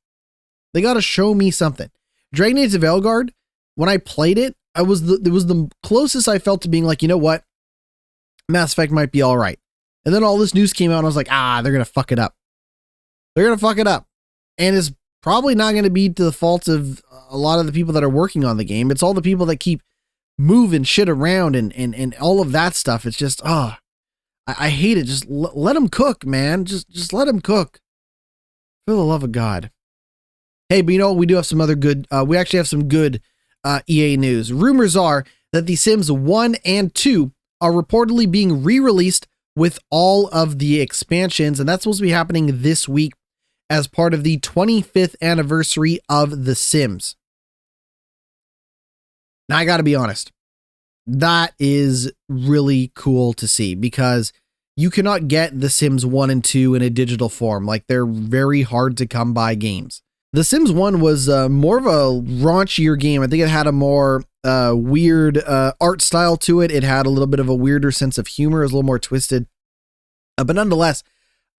A: Dragon Age the Veilguard, when I played it, it was the closest I felt to being like, you know what? Mass Effect might be all right. And then all this news came out and I was like, they're going to fuck it up. And it's probably not going to be to the fault of a lot of the people that are working on the game. It's all the people that keep moving shit around and all of that stuff. It's just, I hate it. Just let them cook, man. Just let them cook. For the love of God. Hey, but you know what? We do have some other good, we actually have some good EA news. Rumors are that The Sims 1 and 2 are reportedly being re-released with all of the expansions, and that's supposed to be happening this week as part of the 25th anniversary of The Sims. Now, I gotta be honest, that is really cool to see, because you cannot get The Sims 1 and 2 in a digital form. Like, they're very hard to come by games. The Sims 1 was more of a raunchier game. I think it had a more weird art style to it. It had a little bit of a weirder sense of humor. It was a little more twisted. But nonetheless,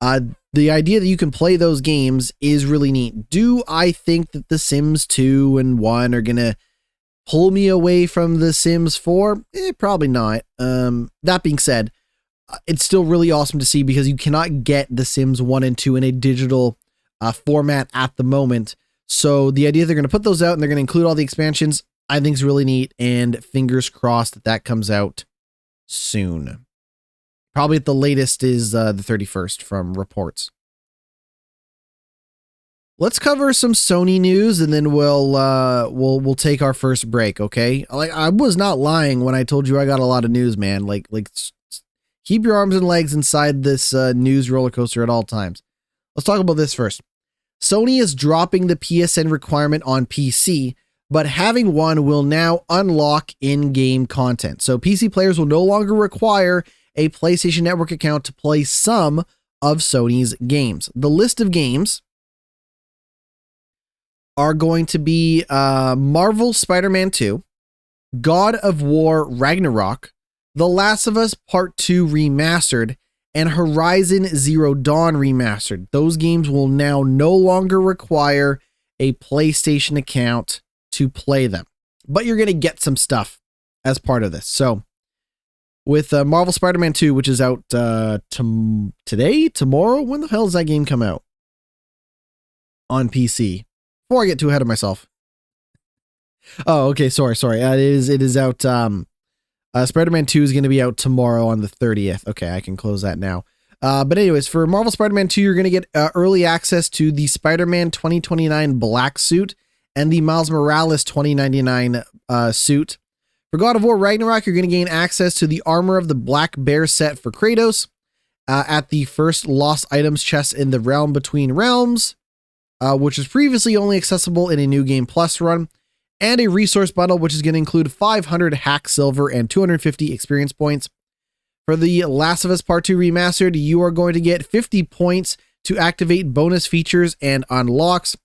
A: the idea that you can play those games is really neat. Do I think that The Sims 2 and 1 are going to pull me away from The Sims 4? Probably not. That being said, it's still really awesome to see, because you cannot get The Sims 1 and 2 in a digital format at the moment. So the idea they're going to put those out and they're going to include all the expansions, I think is really neat, and fingers crossed that comes out soon. Probably at the latest is the 31st from reports. Let's cover some Sony news and then we'll take our first break, okay? Like, I was not lying when I told you I got a lot of news, man. Like keep your arms and legs inside this news roller coaster at all times. Let's talk about this first. Sony is dropping the PSN requirement on PC, but having one will now unlock in-game content. So PC players will no longer require a PlayStation Network account to play some of Sony's games. The list of games are going to be Marvel Spider-Man 2, God of War Ragnarok, The Last of Us Part 2 Remastered, and Horizon Zero Dawn Remastered. Those games will now no longer require a PlayStation account to play them, but you're going to get some stuff as part of this. So with Marvel Spider-Man 2, which is out today, tomorrow, when the hell does that game come out? On PC. Before I get too ahead of myself. Oh, okay, sorry. It is out, Spider-Man 2 is going to be out tomorrow on the 30th. Okay, I can close that now. But anyways, for Marvel Spider-Man 2, you're going to get early access to the Spider-Man 2029 Black suit and the Miles Morales 2099 suit. For God of War Ragnarok, you're going to gain access to the Armor of the Black Bear set for Kratos at the first Lost Items chest in the Realm Between Realms, which was previously only accessible in a New Game Plus run, and a resource bundle, which is going to include 500 hack silver and 250 experience points. For The Last of Us Part 2 Remastered, you are going to get 50 points to activate bonus features and unlocks.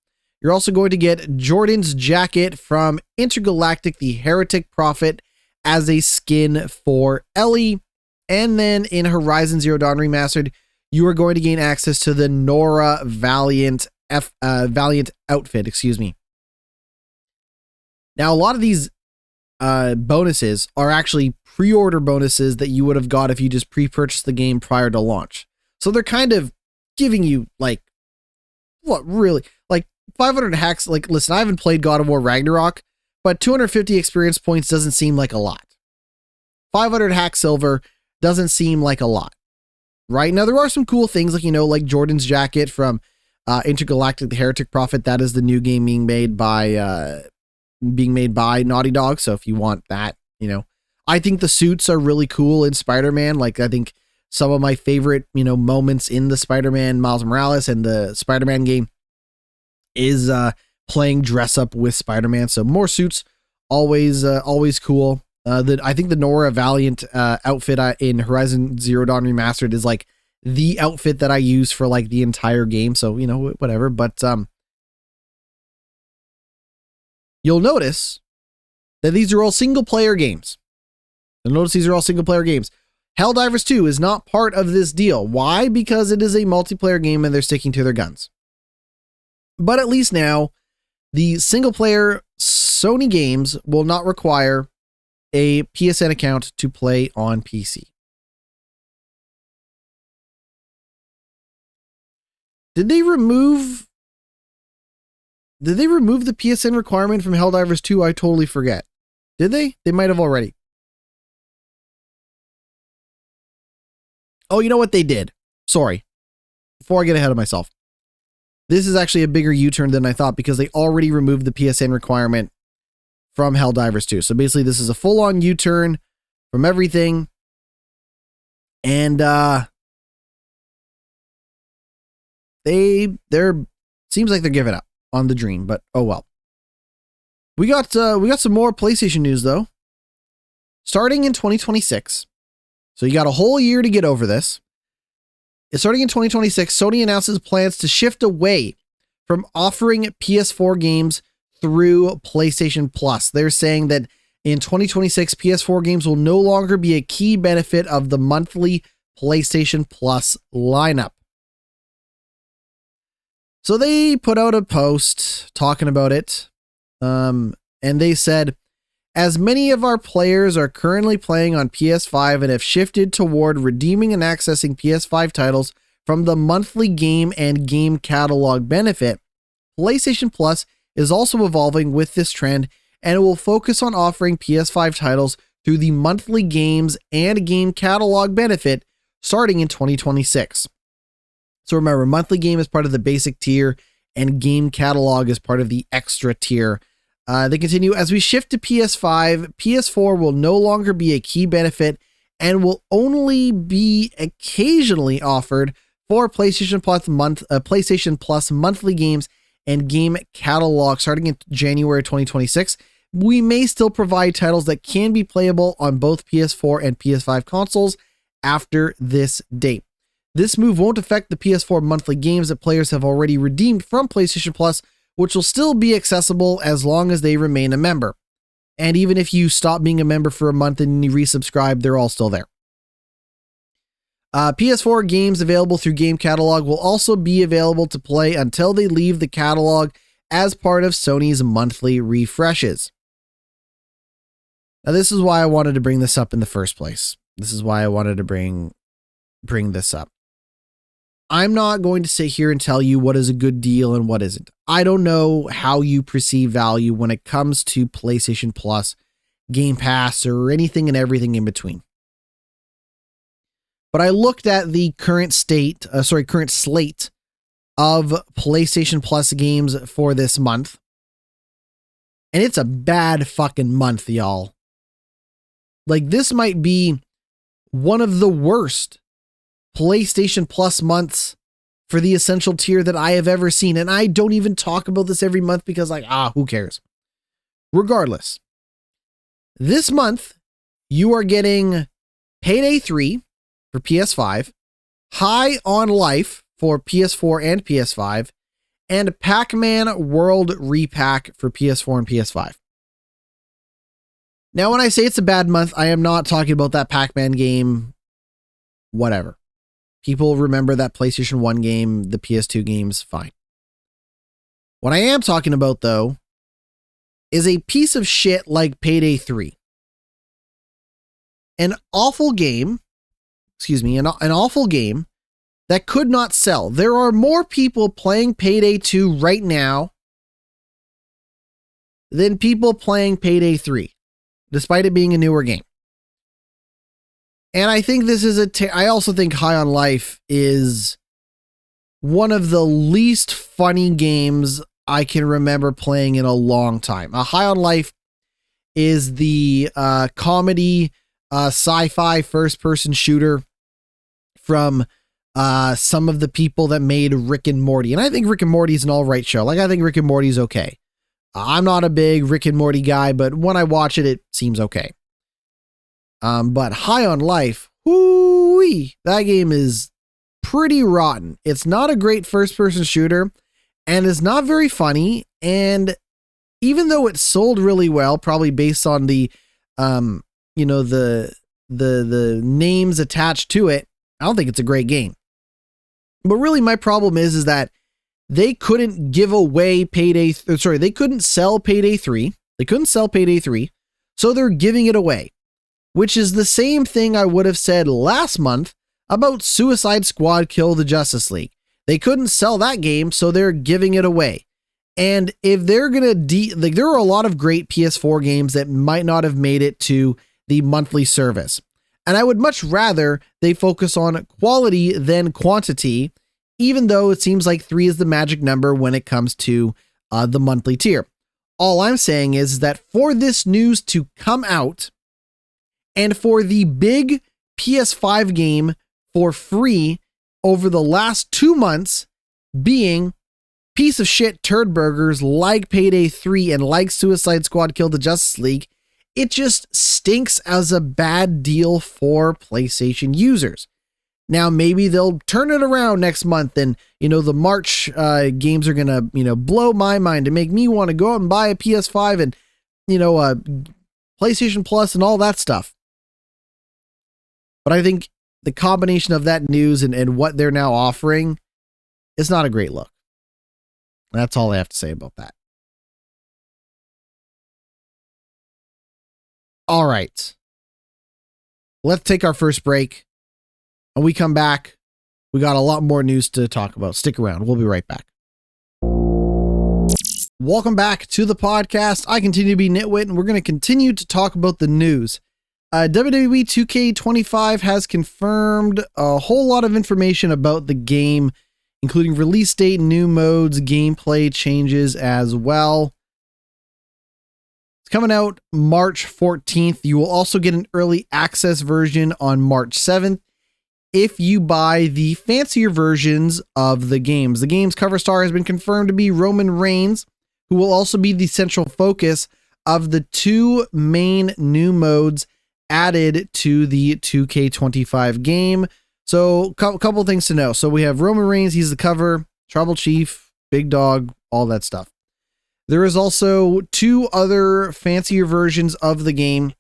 A: You're also going to get Jordan's jacket from Intergalactic the Heretic Prophet as a skin for Ellie. And then in Horizon Zero Dawn Remastered, you are going to gain access to the Nora Valiant outfit, Now, a lot of these bonuses are actually pre-order bonuses that you would have got if you just pre-purchased the game prior to launch. So they're kind of giving you like 500 hacks. Like, listen, I haven't played God of War Ragnarok, but 250 experience points doesn't seem like a lot. 500 hack silver doesn't seem like a lot, right? Now, there are some cool things like Jordan's jacket from Intergalactic the Heretic Prophet. That is the new game being made by Naughty Dog. So if you want that, I think the suits are really cool in Spider-Man. Like, I think some of my favorite, moments in the Spider-Man Miles Morales and the Spider-Man game is playing dress up with Spider-Man. So more suits, always cool. I think the Nora Valiant outfit in Horizon Zero Dawn Remastered is like the outfit that I use for like the entire game. So, whatever. But you'll notice that these are all single player games. Helldivers 2 is not part of this deal. Why? Because it is a multiplayer game and they're sticking to their guns. But at least now, the single player Sony games will not require a PSN account to play on PC. Did they remove the PSN requirement from Helldivers 2? I totally forget. Did they? They might have already. Oh, you know what? They did. Sorry. Before I get ahead of myself. This is actually a bigger U-turn than I thought because they already removed the PSN requirement from Helldivers 2. So basically this is a full-on U-turn from everything. And they're seems like they're giving up on the dream, but oh well. We got some more PlayStation news though. Starting in 2026. So you got a whole year to get over this. Starting in 2026, Sony announces plans to shift away from offering PS4 games through PlayStation Plus. They're saying that in 2026, PS4 games will no longer be a key benefit of the monthly PlayStation Plus lineup. So they put out a post talking about it, and they said, as many of our players are currently playing on PS5 and have shifted toward redeeming and accessing PS5 titles from the monthly game and game catalog benefit, PlayStation Plus is also evolving with this trend, and it will focus on offering PS5 titles through the monthly games and game catalog benefit starting in 2026. So remember, monthly game is part of the basic tier and game catalog is part of the extra tier. They continue, as we shift to PS5, PS4 will no longer be a key benefit and will only be occasionally offered for PlayStation Plus monthly games and game catalog starting in January 2026. We may still provide titles that can be playable on both PS4 and PS5 consoles after this date. This move won't affect the PS4 monthly games that players have already redeemed from PlayStation Plus, which will still be accessible as long as they remain a member. And even if you stop being a member for a month and you resubscribe, they're all still there. PS4 games available through Game Catalog will also be available to play until they leave the catalog as part of Sony's monthly refreshes. Now, this is why I wanted to bring this up in the first place. This is why I wanted to bring this up. I'm not going to sit here and tell you what is a good deal and what isn't. I don't know how you perceive value when it comes to PlayStation Plus, Game Pass, or anything and everything in between. But I looked at the current slate of PlayStation Plus games for this month. And it's a bad fucking month, y'all. Like, this might be one of the worst PlayStation Plus months for the Essential tier that I have ever seen. And I don't even talk about this every month because, like, who cares? Regardless, this month, you are getting Payday 3 for PS5, High on Life for PS4 and PS5, and Pac-Man World Repack for PS4 and PS5. Now, when I say it's a bad month, I am not talking about that Pac-Man game, whatever. People remember that PlayStation 1 game, the PS2 games, fine. What I am talking about, though, is a piece of shit like Payday 3. An awful game, an awful game that could not sell. There are more people playing Payday 2 right now than people playing Payday 3, despite it being a newer game. And I think this is I also think High on Life is one of the least funny games I can remember playing in a long time. High on Life is the comedy sci-fi first-person shooter from some of the people that made Rick and Morty. And I think Rick and Morty is an all right show. Like, I think Rick and Morty is okay. I'm not a big Rick and Morty guy, but when I watch it, it seems okay. But High on Life, whoo-wee, that game is pretty rotten. It's not a great first-person shooter, and it's not very funny. And even though it sold really well, probably based on the, the names attached to it, I don't think it's a great game. But really, my problem is that they couldn't give away they couldn't sell Payday 3. They couldn't sell Payday 3, so they're giving it away. Which is the same thing I would have said last month about Suicide Squad Kill the Justice League. They couldn't sell that game, so they're giving it away. And if they're gonna there are a lot of great PS4 games that might not have made it to the monthly service. And I would much rather they focus on quality than quantity, even though it seems like 3 is the magic number when it comes to the monthly tier. All I'm saying is that for this news to come out, and for the big PS5 game for free over the last 2 months being piece of shit turd burgers like Payday 3 and like Suicide Squad Kill the Justice League, it just stinks as a bad deal for PlayStation users. Now, maybe they'll turn it around next month and, the March games are going to, blow my mind and make me want to go out and buy a PS5 and, PlayStation Plus and all that stuff. But I think the combination of that news and what they're now offering is not a great look. That's all I have to say about that. All right. Let's take our first break. When we come back, we got a lot more news to talk about. Stick around. We'll be right back. Welcome back to the podcast. I continue to be GnittWitt, and we're going to continue to talk about the news. WWE 2K25 has confirmed a whole lot of information about the game, including release date, new modes, gameplay changes as well. It's coming out March 14th. You will also get an early access version on March 7th if you buy the fancier versions of the games. The game's cover star has been confirmed to be Roman Reigns, who will also be the central focus of the 2 main new modes added to the 2K25 game. So couple things to know. So we have Roman Reigns, he's the cover, Tribal Chief, Big Dog, all that stuff. There is also 2 other fancier versions of the game.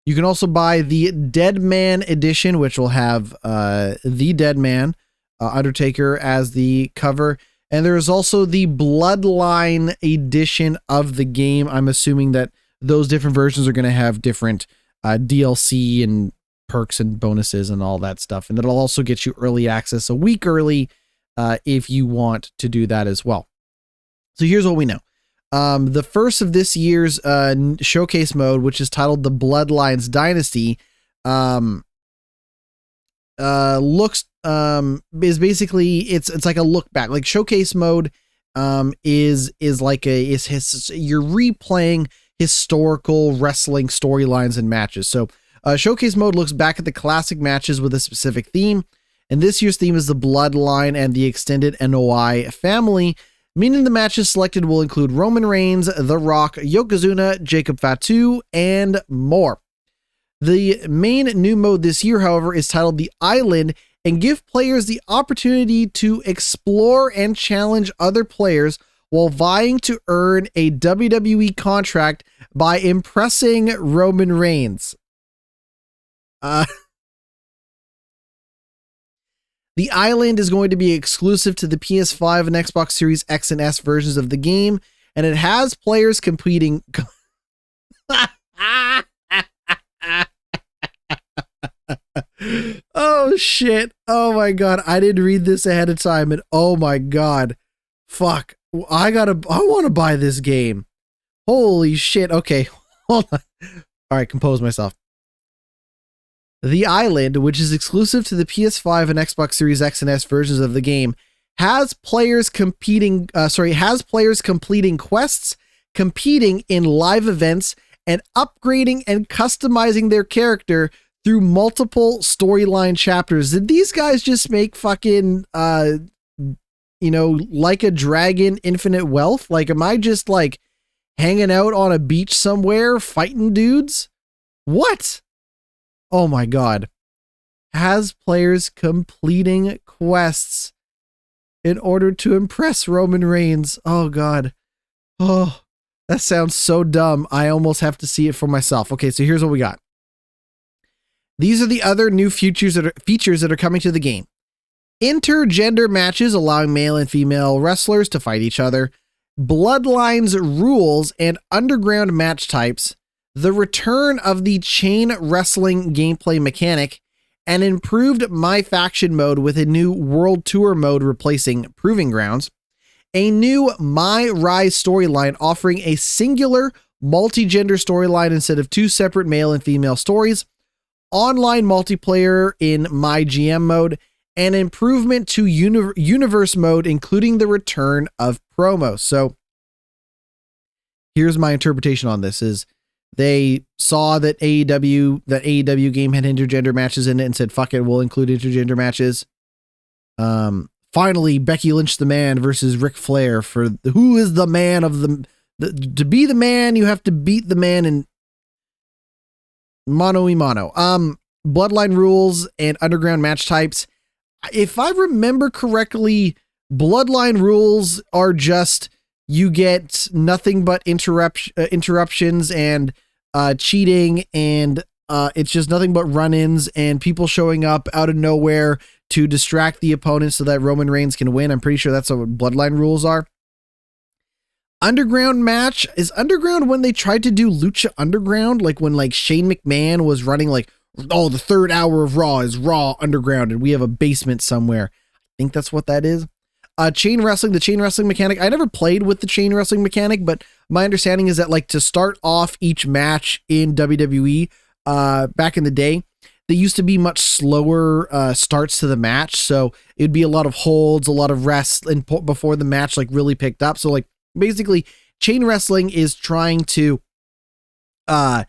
A: You can also buy the Dead Man edition, which will have the Dead Man, Undertaker, as the cover. And there is also the Bloodline edition of the game. I'm assuming that those different versions are going to have different DLC and perks and bonuses and all that stuff. And it'll also get you early access a week early if you want to do that as well. So here's what we know. The first of this year's showcase mode, which is titled the Bloodlines Dynasty, is basically it's like a look back. Like showcase mode is like you're replaying historical wrestling storylines and matches. So showcase mode looks back at the classic matches with a specific theme, and this year's theme is the Bloodline and the extended NOI family, meaning the matches selected will include Roman Reigns, The Rock, Yokozuna, Jacob Fatu, and more. The main new mode this year, however, is titled The Island, and give players the opportunity to explore and challenge other players while vying to earn a WWE contract by impressing Roman Reigns. The Island is going to be exclusive to the PS5 and Xbox Series X and S versions of the game, and it has players competing. Oh shit. Oh my god. I didn't read this ahead of time, and oh my god. Fuck. I want to buy this game. Holy shit. Okay. Hold on. All right, compose myself. The Island, which is exclusive to the PS5 and Xbox Series X and S versions of the game, has players completing quests, competing in live events, and upgrading and customizing their character through multiple storyline chapters. Did these guys just make fucking Like a Dragon Infinite Wealth? Like, am I just like hanging out on a beach somewhere fighting dudes? What? Oh my god. Has players completing quests in order to impress Roman Reigns. Oh god. Oh, that sounds so dumb. I almost have to see it for myself. Okay, so here's what we got. These are the other new features that are coming to the game. Intergender matches allowing male and female wrestlers to fight each other. Bloodlines rules and underground match types. The return of the chain wrestling gameplay mechanic, and improved My Faction mode with a new World Tour mode replacing Proving Grounds, a new My Rise storyline offering a singular multi-gender storyline instead of 2 separate male and female stories, online multiplayer in My GM mode, and improvement to universe mode, including the return of promos. So here's my interpretation on this is, they saw that AEW game had intergender matches in it and said, fuck it, we'll include intergender matches. Finally, Becky Lynch the man versus Ric Flair for who is the man of to be the man, you have to beat the man in mano a mano. Bloodline rules and underground match types. If I remember correctly, Bloodline rules are just you get nothing but interruptions and cheating, and it's just nothing but run-ins and people showing up out of nowhere to distract the opponent so that Roman Reigns can win. I'm pretty sure that's what Bloodline rules are. Underground match is underground when they tried to do Lucha Underground, like when like Shane McMahon was running like, oh, the 3rd hour of Raw is Raw Underground and we have a basement somewhere. I think that's what that is. Chain wrestling, the chain wrestling mechanic. I never played with the chain wrestling mechanic, but my understanding is that like to start off each match in WWE back in the day, they used to be much slower starts to the match. So it'd be a lot of holds, a lot of rests before the match like really picked up. So like basically chain wrestling is trying to kind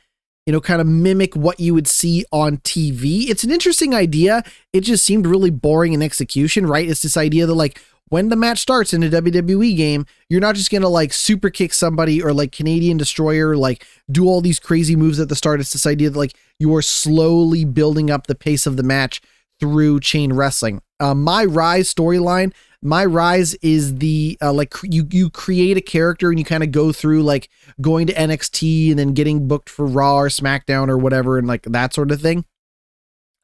A: of mimic what you would see on TV. It's an interesting idea. It just seemed really boring in execution, right? It's this idea that like when the match starts in a WWE game, you're not just going to like super kick somebody or like Canadian Destroyer, like do all these crazy moves at the start. It's this idea that like you are slowly building up the pace of the match through chain wrestling. My Rise storyline, My Rise is the like you create a character and you kind of go through like going to NXT and then getting booked for Raw or SmackDown or whatever and like that sort of thing.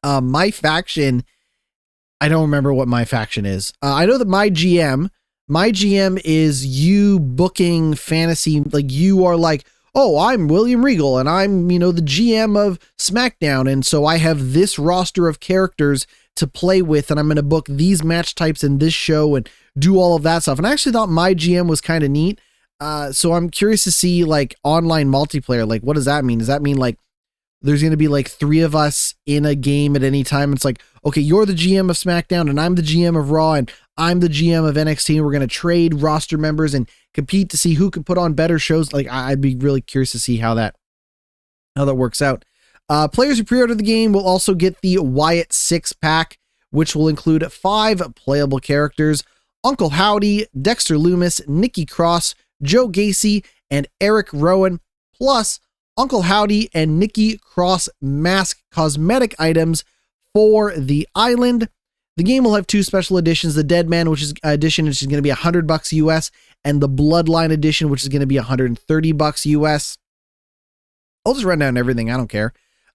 A: My faction, I don't remember what my faction is. I know that my GM is you booking fantasy. Like you are like, oh, I'm William Regal and I'm, the GM of SmackDown. And so I have this roster of characters to play with and I'm going to book these match types in this show and do all of that stuff. And I actually thought my GM was kind of neat. So I'm curious to see like online multiplayer. Like, what does that mean? Does that mean like there's going to be like 3 of us in a game at any time? It's like, okay, you're the GM of SmackDown and I'm the GM of Raw and I'm the GM of NXT. And we're going to trade roster members and compete to see who can put on better shows. Like I'd be really curious to see how that works out. Players who pre-order the game will also get the Wyatt 6-pack, which will include 5 playable characters: Uncle Howdy, Dexter Loomis, Nikki Cross, Joe Gacy, and Eric Rowan, plus Uncle Howdy and Nikki Cross mask cosmetic items for the island. The game will have 2 special editions: the Dead Man, which is going to be $100 US, and the Bloodline edition, which is going to be $130 US. I'll just run down everything. I don't care.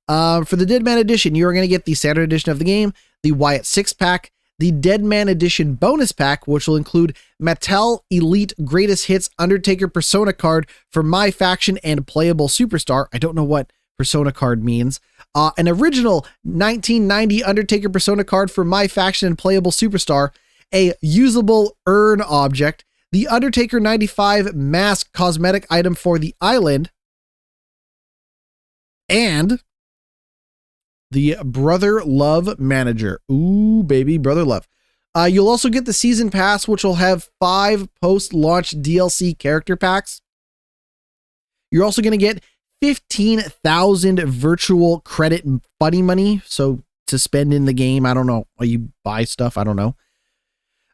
A: For the Dead Man edition, you're going to get the standard edition of the game, the Wyatt 6-pack, the Dead Man edition bonus pack, which will include Mattel Elite Greatest Hits Undertaker Persona card for my faction and playable superstar. I don't know what Persona card means. An original 1990 Undertaker Persona card for my faction and playable superstar, a usable urn object, the Undertaker 95 mask cosmetic item for the island, and the Brother Love Manager. Ooh, baby, Brother Love. You'll also get the Season Pass, which will have 5 post-launch DLC character packs. You're also going to get 15,000 virtual credit funny money, so to spend in the game. I don't know. You buy stuff. I don't know.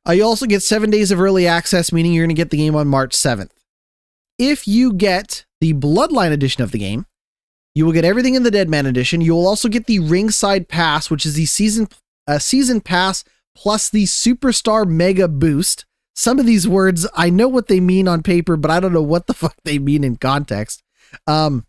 A: You also get 7 days of early access, meaning you're going to get the game on March 7th. If you get the Bloodline edition of the game, you will get everything in the Dead Man edition. You will also get the Ringside Pass, which is the season pass plus the Superstar Mega Boost. Some of these words, I know what they mean on paper, but I don't know what the fuck they mean in context. That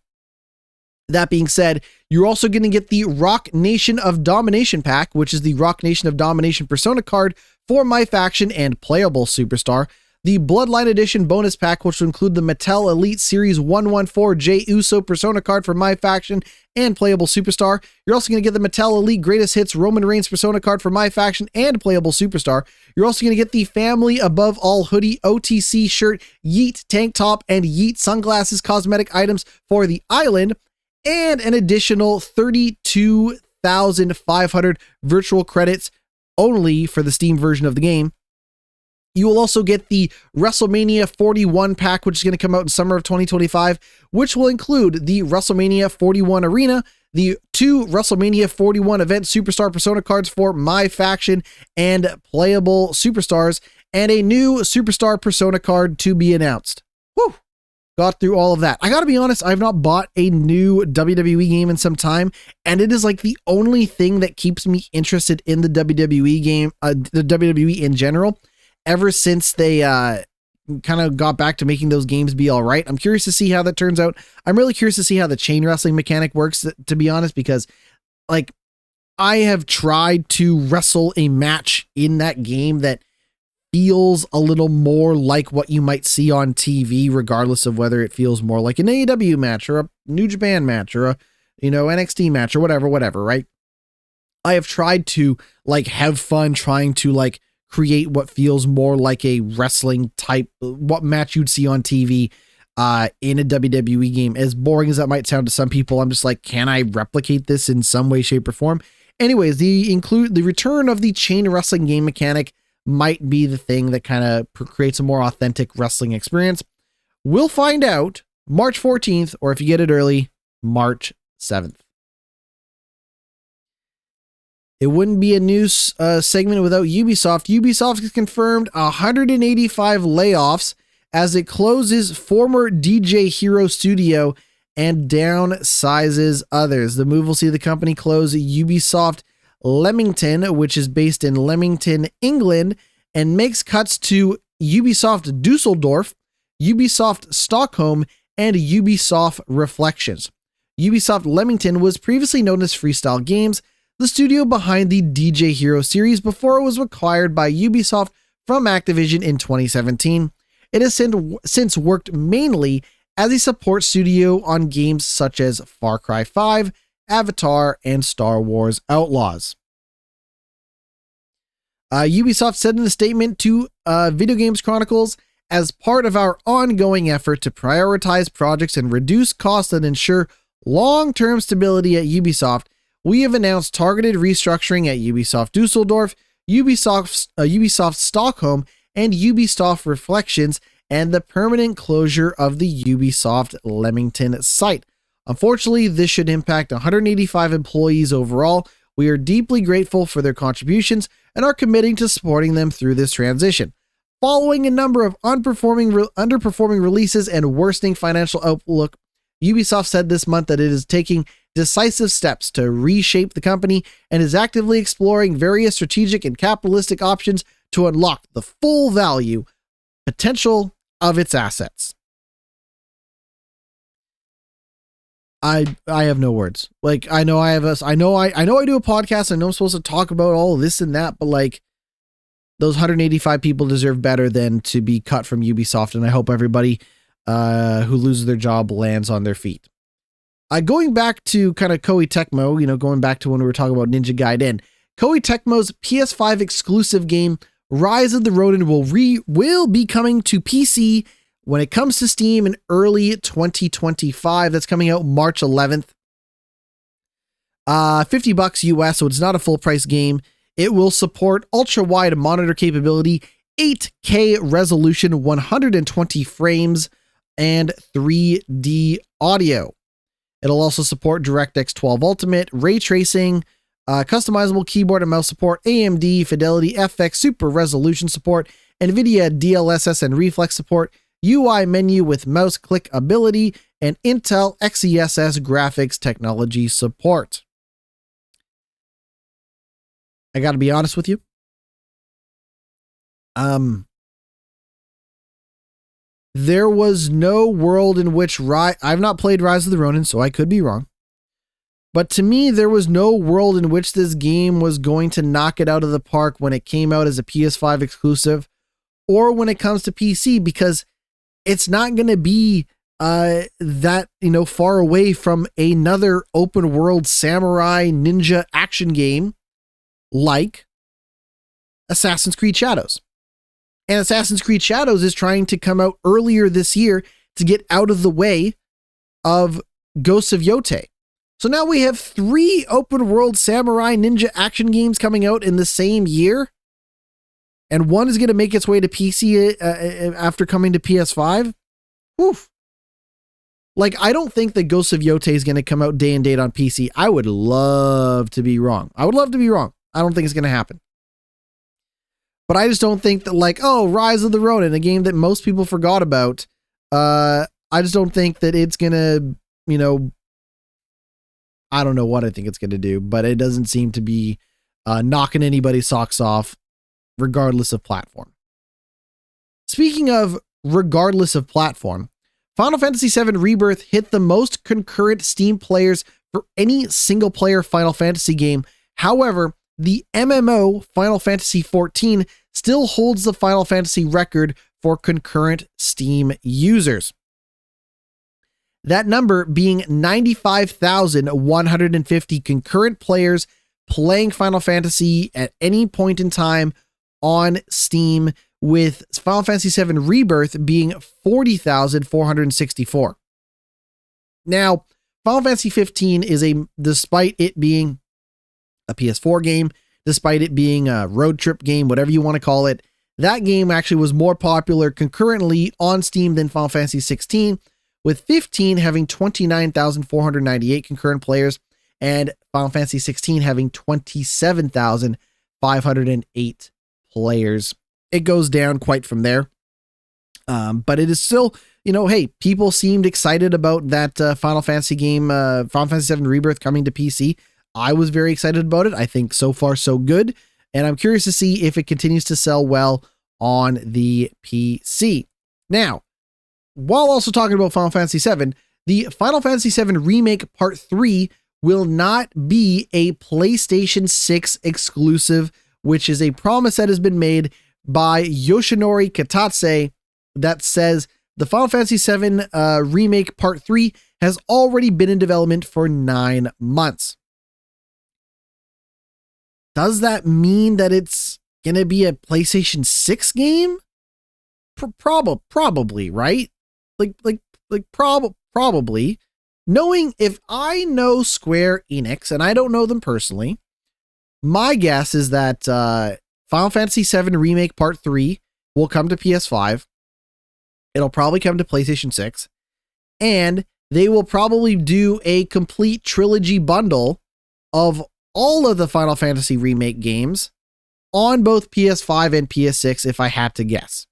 A: being said, you're also going to get the Rock Nation of Domination pack, which is the Rock Nation of Domination Persona card for my faction and playable superstar. The Bloodline Edition bonus pack, which will include the Mattel Elite Series 114 Jey Uso Persona card for my faction and playable superstar. You're also going to get the Mattel Elite Greatest Hits Roman Reigns Persona card for my faction and playable superstar. You're also going to get the Family Above All hoodie, OTC shirt, Yeet tank top, and Yeet sunglasses cosmetic items for the island, and an additional 32,500 virtual credits only for the Steam version of the game. You will also get the WrestleMania 41 pack, which is going to come out in summer of 2025, which will include the WrestleMania 41 Arena, the 2 WrestleMania 41 Event Superstar Persona cards for my faction and playable superstars, and a new Superstar Persona card to be announced. Whew! Got through all of that. I gotta be honest, I've not bought a new WWE game in some time, and it is like the only thing that keeps me interested in the WWE game, the WWE in general, ever since they kind of got back to making those games be all right. I'm curious to see how that turns out. I'm really curious to see how the chain wrestling mechanic works, to be honest, because like I have tried to wrestle a match in that game that feels a little more like what you might see on TV, regardless of whether it feels more like an AEW match or a New Japan match or a, NXT match or whatever, right? I have tried to like have fun trying to like create what feels more like a wrestling type, what match you'd see on TV in a WWE game. As boring as that might sound to some people, I'm just like, can I replicate this in some way, shape, or form? Anyways, the return of the chain wrestling game mechanic might be the thing that kind of creates a more authentic wrestling experience. We'll find out March 14th, or if you get it early, March 7th. It wouldn't be a news segment without Ubisoft. Ubisoft has confirmed 185 layoffs as it closes former DJ Hero Studio and downsizes others. The move will see the company close Ubisoft Leamington, which is based in Leamington, England, and makes cuts to Ubisoft Dusseldorf, Ubisoft Stockholm, and Ubisoft Reflections. Ubisoft Leamington was previously known as Freestyle Games, the studio behind the DJ Hero series before it was acquired by Ubisoft from Activision in 2017. It has since worked mainly as a support studio on games such as Far Cry 5, Avatar, and Star Wars Outlaws. Ubisoft said in a statement to Video Games Chronicles, as part of our ongoing effort to prioritize projects and reduce costs and ensure long-term stability at Ubisoft, we have announced targeted restructuring at Ubisoft Dusseldorf, Ubisoft Stockholm, and Ubisoft Reflections, and the permanent closure of the Ubisoft Leamington site. Unfortunately, this should impact 185 employees overall. We are deeply grateful for their contributions and are committing to supporting them through this transition. Following a number of underperforming releases and worsening financial outlook, Ubisoft said this month that it is taking decisive steps to reshape the company and is actively exploring various strategic and capitalistic options to unlock the full value potential of its assets. I have no words. Like, I know I do a podcast. I know I'm supposed to talk about all this and that, but like, those 185 people deserve better than to be cut from Ubisoft, and I hope everybody who loses their job lands on their feet. Going back to kind of Koei Tecmo, going back to when we were talking about Ninja Gaiden, Koei Tecmo's PS5 exclusive game Rise of the Ronin will be coming to PC when it comes to Steam in early 2025. That's coming out March 11th. $50 US, so it's not a full price game. It will support ultra-wide monitor capability, 8K resolution, 120 frames, and 3D audio. It'll also support DirectX 12 Ultimate, ray tracing, customizable keyboard and mouse support, AMD Fidelity FX Super Resolution support, NVIDIA DLSS and reflex support, UI menu with mouse click ability, and Intel XeSS graphics technology support. I gotta be honest with you. There was no world in which I've not played Rise of the Ronin, so I could be wrong. But to me, there was no world in which this game was going to knock it out of the park when it came out as a PS5 exclusive or when it comes to PC, because it's not going to be that, far away from another open world samurai ninja action game like Assassin's Creed Shadows. And Assassin's Creed Shadows is trying to come out earlier this year to get out of the way of Ghosts of Yotei. So now we have 3 open world samurai ninja action games coming out in the same year. And one is going to make its way to PC after coming to PS5. Woof. Like, I don't think that Ghosts of Yotei is going to come out day and date on PC. I would love to be wrong. I don't think it's going to happen. But I just don't think that, Rise of the Ronin, a game that most people forgot about, I just don't think that it's going to, I don't know what I think it's going to do, but it doesn't seem to be knocking anybody's socks off, regardless of platform. Speaking of regardless of platform, Final Fantasy VII Rebirth hit the most concurrent Steam players for any single-player Final Fantasy game. However, the MMO Final Fantasy XIV still holds the Final Fantasy record for concurrent Steam users. That number being 95,150 concurrent players playing Final Fantasy at any point in time on Steam, with Final Fantasy VII Rebirth being 40,464. Now, Final Fantasy 15 is despite it being a PS4 game, despite it being a road trip game, whatever you want to call it, that game actually was more popular concurrently on Steam than Final Fantasy 16, with 15 having 29,498 concurrent players and Final Fantasy 16 having 27,508 players. It goes down quite from there. But it is still, hey, people seemed excited about that Final Fantasy game, Final Fantasy VII Rebirth coming to PC. I was very excited about it. I think so far so good. and I'm curious to see if it continues to sell well on the PC. Now, while also talking about Final Fantasy VII, the Final Fantasy VII Remake Part 3 will not be a PlayStation 6 exclusive, which is a promise that has been made by Yoshinori Kitatse that says the Final Fantasy VII Remake Part 3 has already been in development for 9 months. Does that mean that it's going to be a PlayStation 6 game? Probably, right? Probably. Knowing, if I know Square Enix, and I don't know them personally, my guess is that Final Fantasy VII Remake Part 3 will come to PS5. It'll probably come to PlayStation 6. And they will probably do a complete trilogy bundle of all of the Final Fantasy Remake games on both PS5 and PS6, if I had to guess.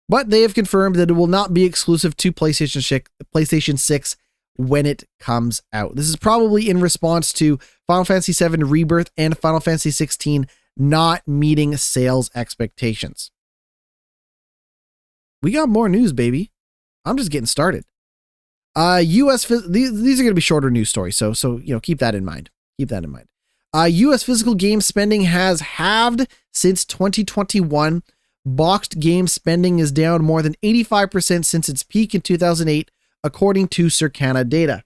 A: But they have confirmed that it will not be exclusive to PlayStation 6 when it comes out. This is probably in response to Final Fantasy VII Rebirth and Final Fantasy 16 not meeting sales expectations. We got more news, baby. I'm just getting started. These are going to be shorter news stories, so keep that in mind. U.S. physical game spending has halved since 2021. Boxed game spending is down more than 85% since its peak in 2008, according to Circana data.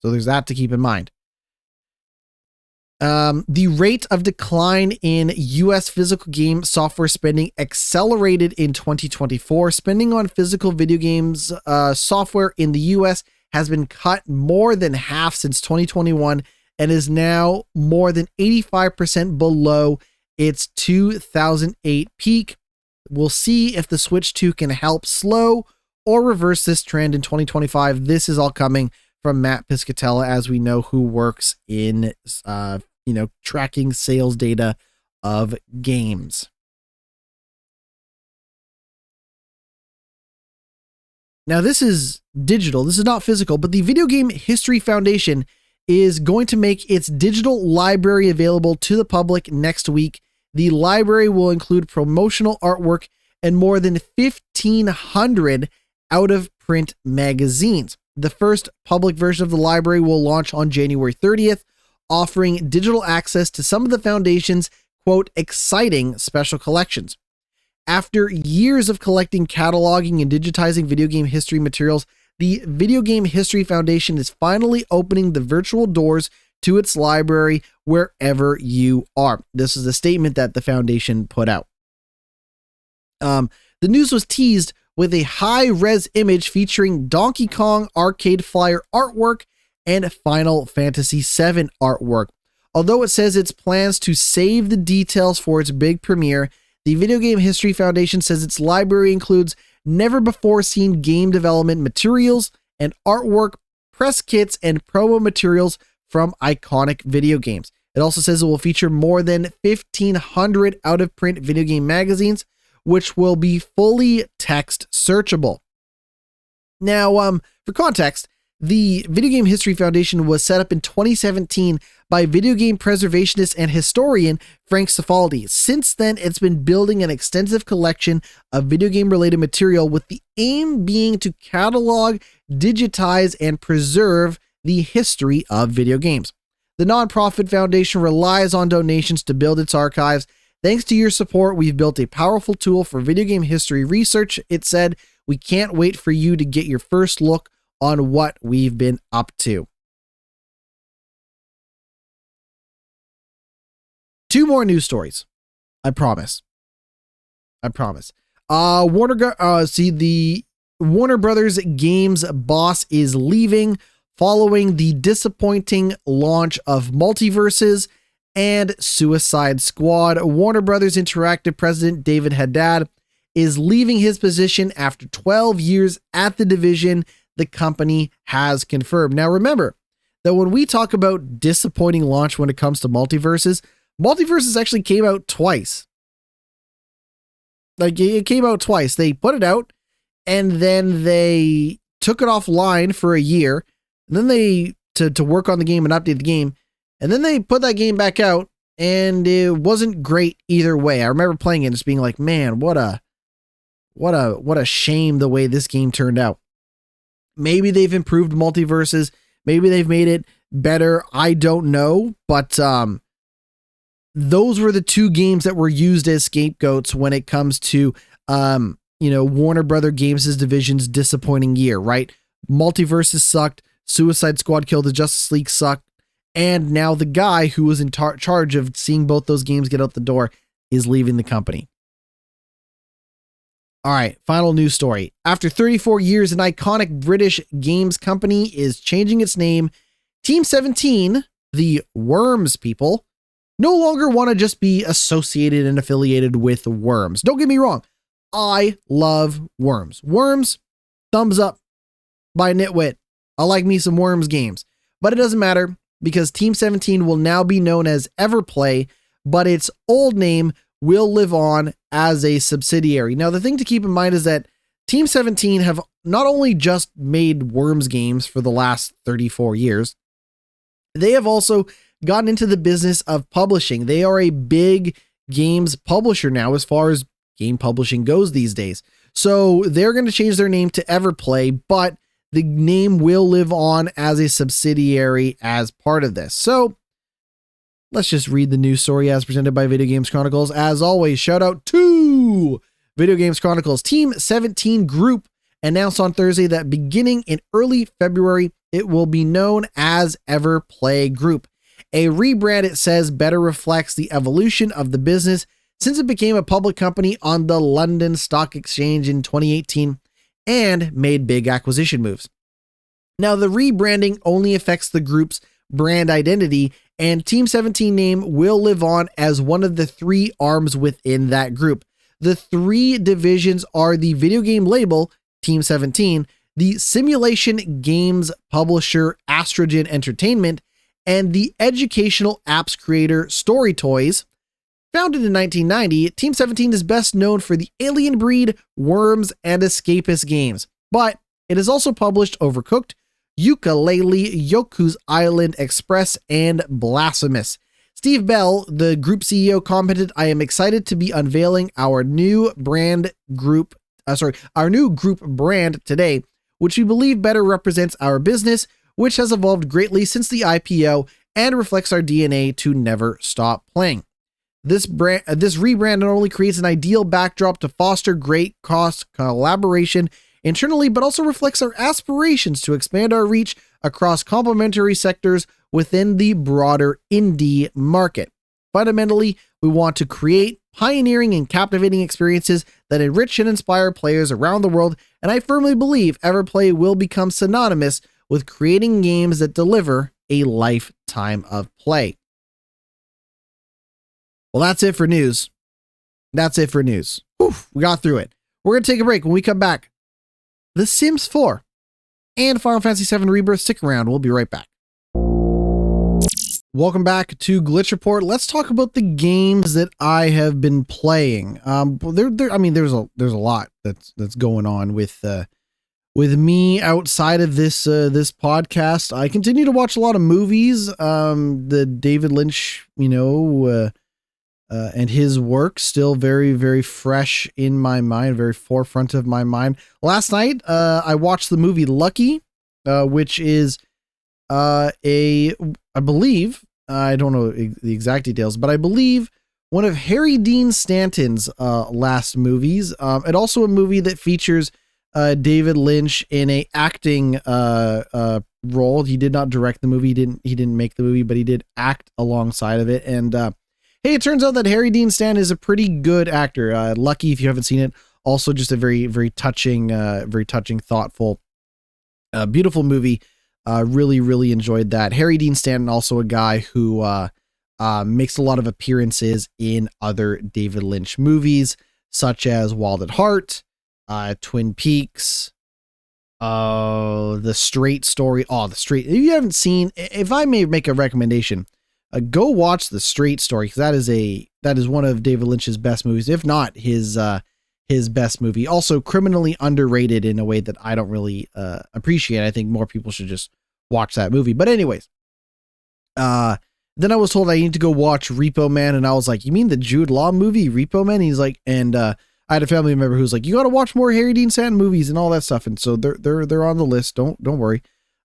A: So there's that to keep in mind. The rate of decline in U.S. physical game software spending accelerated in 2024. Spending on physical video games software in the U.S. has been cut more than half since 2021 and is now more than 85% below its 2008 peak. We'll see if the Switch 2 can help slow or reverse this trend in 2025. This is all coming from Matt Piscatella, as we know, who works in tracking sales data of games. Now, this is digital. This is not physical, but the Video Game History Foundation is going to make its digital library available to the public next week. The library will include promotional artwork and more than 1,500 out-of-print magazines. The first public version of the library will launch on January 30th, offering digital access to some of the foundation's, quote, exciting special collections. After years of collecting, cataloging, and digitizing video game history materials, the Video Game History Foundation is finally opening the virtual doors to its library wherever you are. This is a statement that the foundation put out. The news was teased with a high-res image featuring Donkey Kong Arcade Flyer artwork and Final Fantasy VII artwork. Although it says its plans to save the details for its big premiere, the Video Game History Foundation says its library includes never-before-seen game development materials and artwork, press kits, and promo materials from iconic video games. It also says it will feature more than 1,500 out-of-print video game magazines, which will be fully text searchable. Now, for context, the Video Game History Foundation was set up in 2017 by video game preservationist and historian Frank Cifaldi. Since then, it's been building an extensive collection of video game-related material, with the aim being to catalog, digitize, and preserve the history of video games. The nonprofit foundation relies on donations to build its archives. Thanks to your support, we've built a powerful tool for video game history research, it said. We can't wait for you to get your first look on what we've been up to. 2 more news stories. I promise. The Warner Brothers Games boss is leaving following the disappointing launch of Multiverses and Suicide Squad. Warner Brothers Interactive president David Haddad is leaving his position after 12 years at the division, the company has confirmed. Now, remember that when we talk about disappointing launch when it comes to Multiverses actually came out twice. It came out twice. They put it out, and then they took it offline for a year, and then they to work on the game and update the game, and then they put that game back out, and it wasn't great either way. I remember playing it and just being like, man, what a shame the way this game turned out. Maybe they've improved multiverses, maybe they've made it better, I don't know, but those were the two games that were used as scapegoats when it comes to Warner Brother Games' division's disappointing year, right? Multiverses sucked, Suicide Squad Kill the Justice League sucked, and now the guy who was in charge of seeing both those games get out the door is leaving the company. All right, final news story. After 34 years, an iconic British games company is changing its name. Team 17, the Worms people, no longer want to just be associated and affiliated with Worms. Don't get me wrong. I love Worms. Worms, thumbs up by GnittWitt. I like me some Worms games. But it doesn't matter because Team 17 will now be known as Everplay, but its old name will live on as a subsidiary. Now, the thing to keep in mind is that Team 17 have not only just made Worms games for the last 34 years, they have also gotten into the business of publishing. They are a big games publisher now as far as game publishing goes these days. So they're going to change their name to Everplay, but the name will live on as a subsidiary as part of this. So let's just read the news story as presented by Video Games Chronicles. As always, shout out to Video Games Chronicles. Team 17 Group announced on Thursday that beginning in early February, it will be known as Everplay Group. A rebrand, it says, better reflects the evolution of the business since it became a public company on the London Stock Exchange in 2018 and made big acquisition moves. Now, the rebranding only affects the group's brand identity, and Team 17 name will live on as one of the three arms within that group. The three divisions are the video game label, Team 17, the simulation games publisher, Astrogen Entertainment, and the educational apps creator, Story Toys. Founded in 1990, Team 17 is best known for the Alien Breed, Worms, and Escapist games, but it has also published Overcooked, Yooka-Laylee, Yoku's Island Express, and Blasphemous. Steve Bell, the group CEO, commented, "I am excited to be unveiling our new group brand today, which we believe better represents our business, which has evolved greatly since the IPO and reflects our DNA to never stop playing." This rebrand not only creates an ideal backdrop to foster great cross collaboration internally, but also reflects our aspirations to expand our reach across complementary sectors within the broader indie market. Fundamentally, we want to create pioneering and captivating experiences that enrich and inspire players around the world, and I firmly believe Everplay will become synonymous with creating games that deliver a lifetime of play. Well, that's it for news. Whew, we got through it. We're going to take a break. When we come back, The Sims 4 and Final Fantasy 7 Rebirth. Stick around. We'll be right back. Welcome back to Glitch Report. Let's talk about the games that I have been playing. There's a lot that's going on with me outside of this podcast. I continue to watch a lot of movies. The David Lynch, and his work still very, very fresh in my mind, very forefront of my mind. Last night, I watched the movie Lucky, which is I believe, I don't know the exact details, but I believe one of Harry Dean Stanton's last movies. And also a movie that features David Lynch in a acting role. He did not direct the movie. He didn't make the movie, but he did act alongside of it. And hey, it turns out that Harry Dean Stanton is a pretty good actor. Lucky, if you haven't seen it, also just a very, very touching, thoughtful, beautiful movie. Really, really enjoyed that. Harry Dean Stanton, also a guy who makes a lot of appearances in other David Lynch movies, such as Wild at Heart, Twin Peaks, The Straight Story. If you haven't seen, if I may make a recommendation, go watch The Straight Story, because that is one of David Lynch's best movies, if not his best movie. Also criminally underrated in a way that I don't really appreciate. I think more people should just watch that movie. But anyways, Then I was told I need to go watch Repo Man, and I was like, you mean the Jude Law movie, Repo Man? He's like, and I had a family member who's like, you got to watch more Harry Dean Stanton movies and all that stuff. And so they're on the list. Don't worry.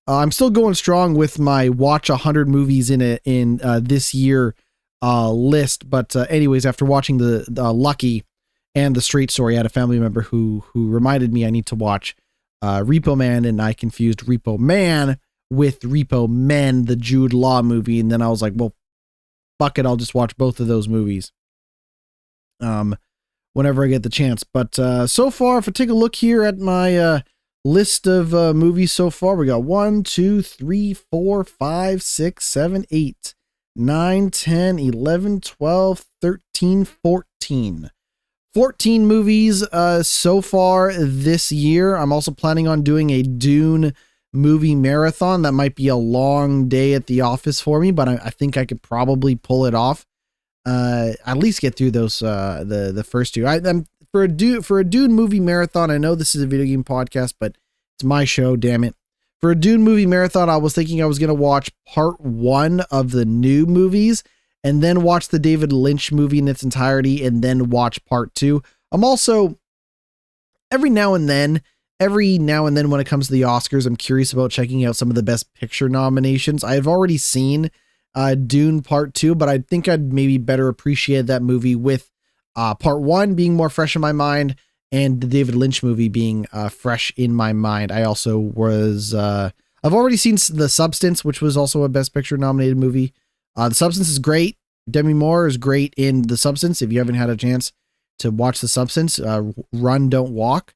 A: I'm still going strong with my watch 100 movies in this year list. But anyways, after watching the Lucky and the Straight Story, I had a family member who reminded me I need to watch Repo Man, and I confused Repo Man with Repo Men, the Jude Law movie. And then I was like, well, fuck it, I'll just watch both of those movies whenever I get the chance. But so far, if I take a look here at my list of movies so far, we got 1, 2, 3, 4, 5, 6, 7, 8, 9, 10, 11, 12, 13, 14. 14 movies so far this year. I'm also planning on doing a Dune movie marathon. That might be a long day at the office for me, but I think I could probably pull it off. At least get through those the first two. I'm for a Dune movie marathon. I know this is a video game podcast, but it's my show, damn it. For a Dune movie marathon, I was thinking I was going to watch part 1 of the new movies and then watch the David Lynch movie in its entirety and then watch part 2. I'm also every now and then when it comes to the Oscars, I'm curious about checking out some of the Best Picture nominations. I've already seen Dune Part 2, but I think I'd maybe better appreciate that movie with Part 1 being more fresh in my mind and the David Lynch movie being fresh in my mind. I also was, I've already seen The Substance, which was also a Best Picture nominated movie. The Substance is great. Demi Moore is great in The Substance. If you haven't had a chance to watch The Substance, run, don't walk.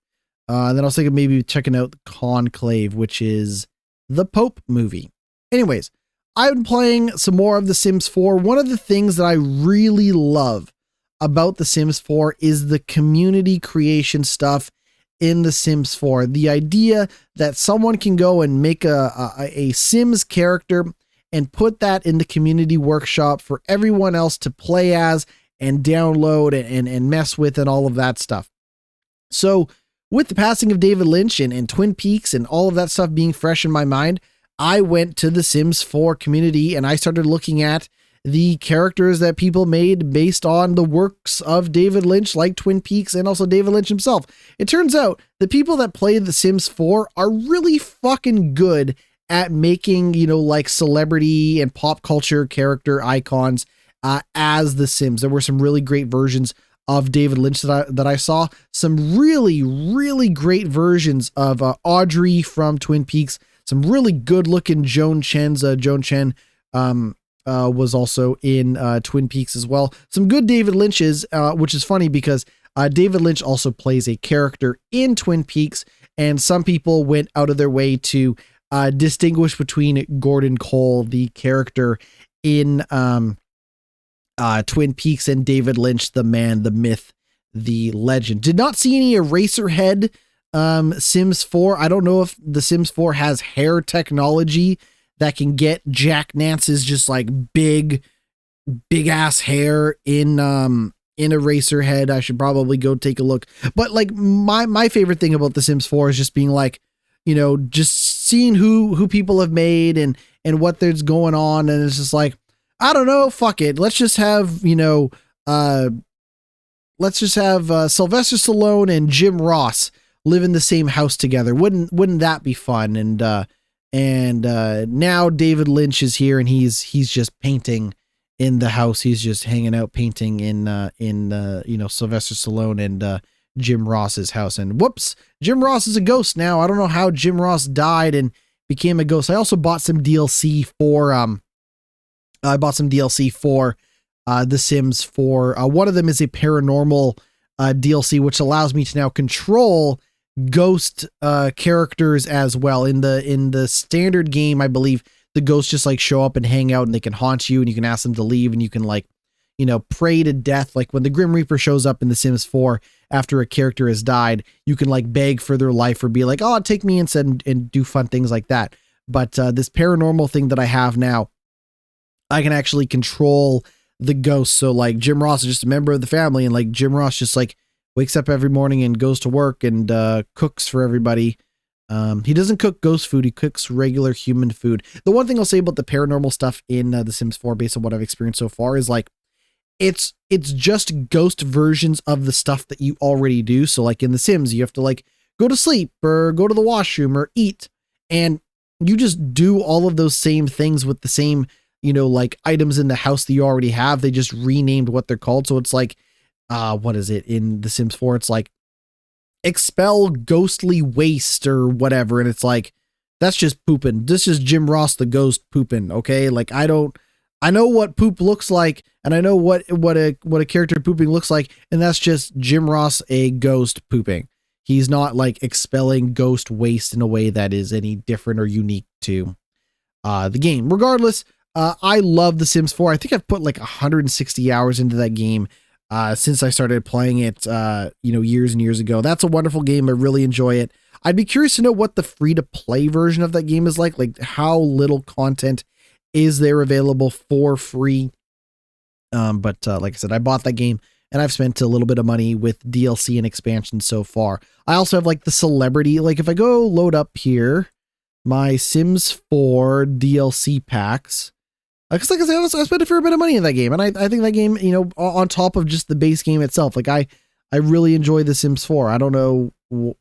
A: Then I was thinking maybe checking out Conclave, which is the Pope movie. Anyways, I've been playing some more of The Sims 4. One of the things that I really love about The Sims 4 is the community creation stuff in The Sims 4. The idea that someone can go and make a Sims character and put that in the community workshop for everyone else to play as and download and mess with and all of that stuff. So with the passing of David Lynch and Twin Peaks and all of that stuff being fresh in my mind, I went to the Sims 4 community and I started looking at the characters that people made based on the works of David Lynch, like Twin Peaks and also David Lynch himself. It turns out the people that play the Sims 4 are really fucking good at making, like celebrity and pop culture character icons as the Sims. There were some really great versions of David Lynch that I saw. Some really, really great versions of Audrey from Twin Peaks. Some really good looking Joan Chen was also in Twin Peaks as well. Some good David Lynch's, which is funny because David Lynch also plays a character in Twin Peaks, and some people went out of their way to distinguish between Gordon Cole, the character in Twin Peaks, and David Lynch, the man, the myth, the legend. Did not see any Eraserhead Sims 4. I don't know if the Sims 4 has hair technology that can get Jack Nance's just like big ass hair in Eraserhead. I should probably go take a look. But like my favorite thing about the Sims 4 is just being like, just seeing who people have made and what there's going on, and it's just like, I don't know, fuck it. Let's just have, Sylvester Stallone and Jim Ross live in the same house together. Wouldn't that be fun? And now David Lynch is here and he's just painting in the house. He's just hanging out painting in Sylvester Stallone and Jim Ross's house. And whoops, Jim Ross is a ghost now. I don't know how Jim Ross died and became a ghost. I also bought some DLC for The Sims 4. One of them is a paranormal DLC, which allows me to now control ghost characters as well. In the standard game, I believe the ghosts just like show up and hang out and they can haunt you and you can ask them to leave and you can like, pray to death. Like when the Grim Reaper shows up in The Sims 4 after a character has died, you can like beg for their life or be like, oh, take me instead and do fun things like that. But this paranormal thing that I have now, I can actually control the ghosts. So like Jim Ross is just a member of the family, and like Jim Ross just like wakes up every morning and goes to work and cooks for everybody. He doesn't cook ghost food. He cooks regular human food. The one thing I'll say about the paranormal stuff in The Sims 4, based on what I've experienced so far, is like, it's just ghost versions of the stuff that you already do. So like in The Sims, you have to like go to sleep or go to the washroom or eat, and you just do all of those same things with the same, like items in the house that you already have. They just renamed what they're called. So it's like, what is it in The Sims 4? It's like expel ghostly waste or whatever. And it's like, that's just pooping. This is Jim Ross, the ghost pooping. Okay. Like I know what poop looks like, and I know what a character pooping looks like. And that's just Jim Ross, a ghost pooping. He's not like expelling ghost waste in a way that is any different or unique to the game. Regardless, I love The Sims 4. I think I've put like 160 hours into that game since I started playing it, years and years ago. That's a wonderful game. I really enjoy it. I'd be curious to know what the free-to-play version of that game is like how little content is there available for free. But like I said, I bought that game, and I've spent a little bit of money with DLC and expansion so far. I also have like the celebrity, like if I go load up here, my Sims 4 DLC packs, because like I said, I spent a fair bit of money in that game. And I think that game, on top of just the base game itself, like I really enjoy The Sims 4. I don't know,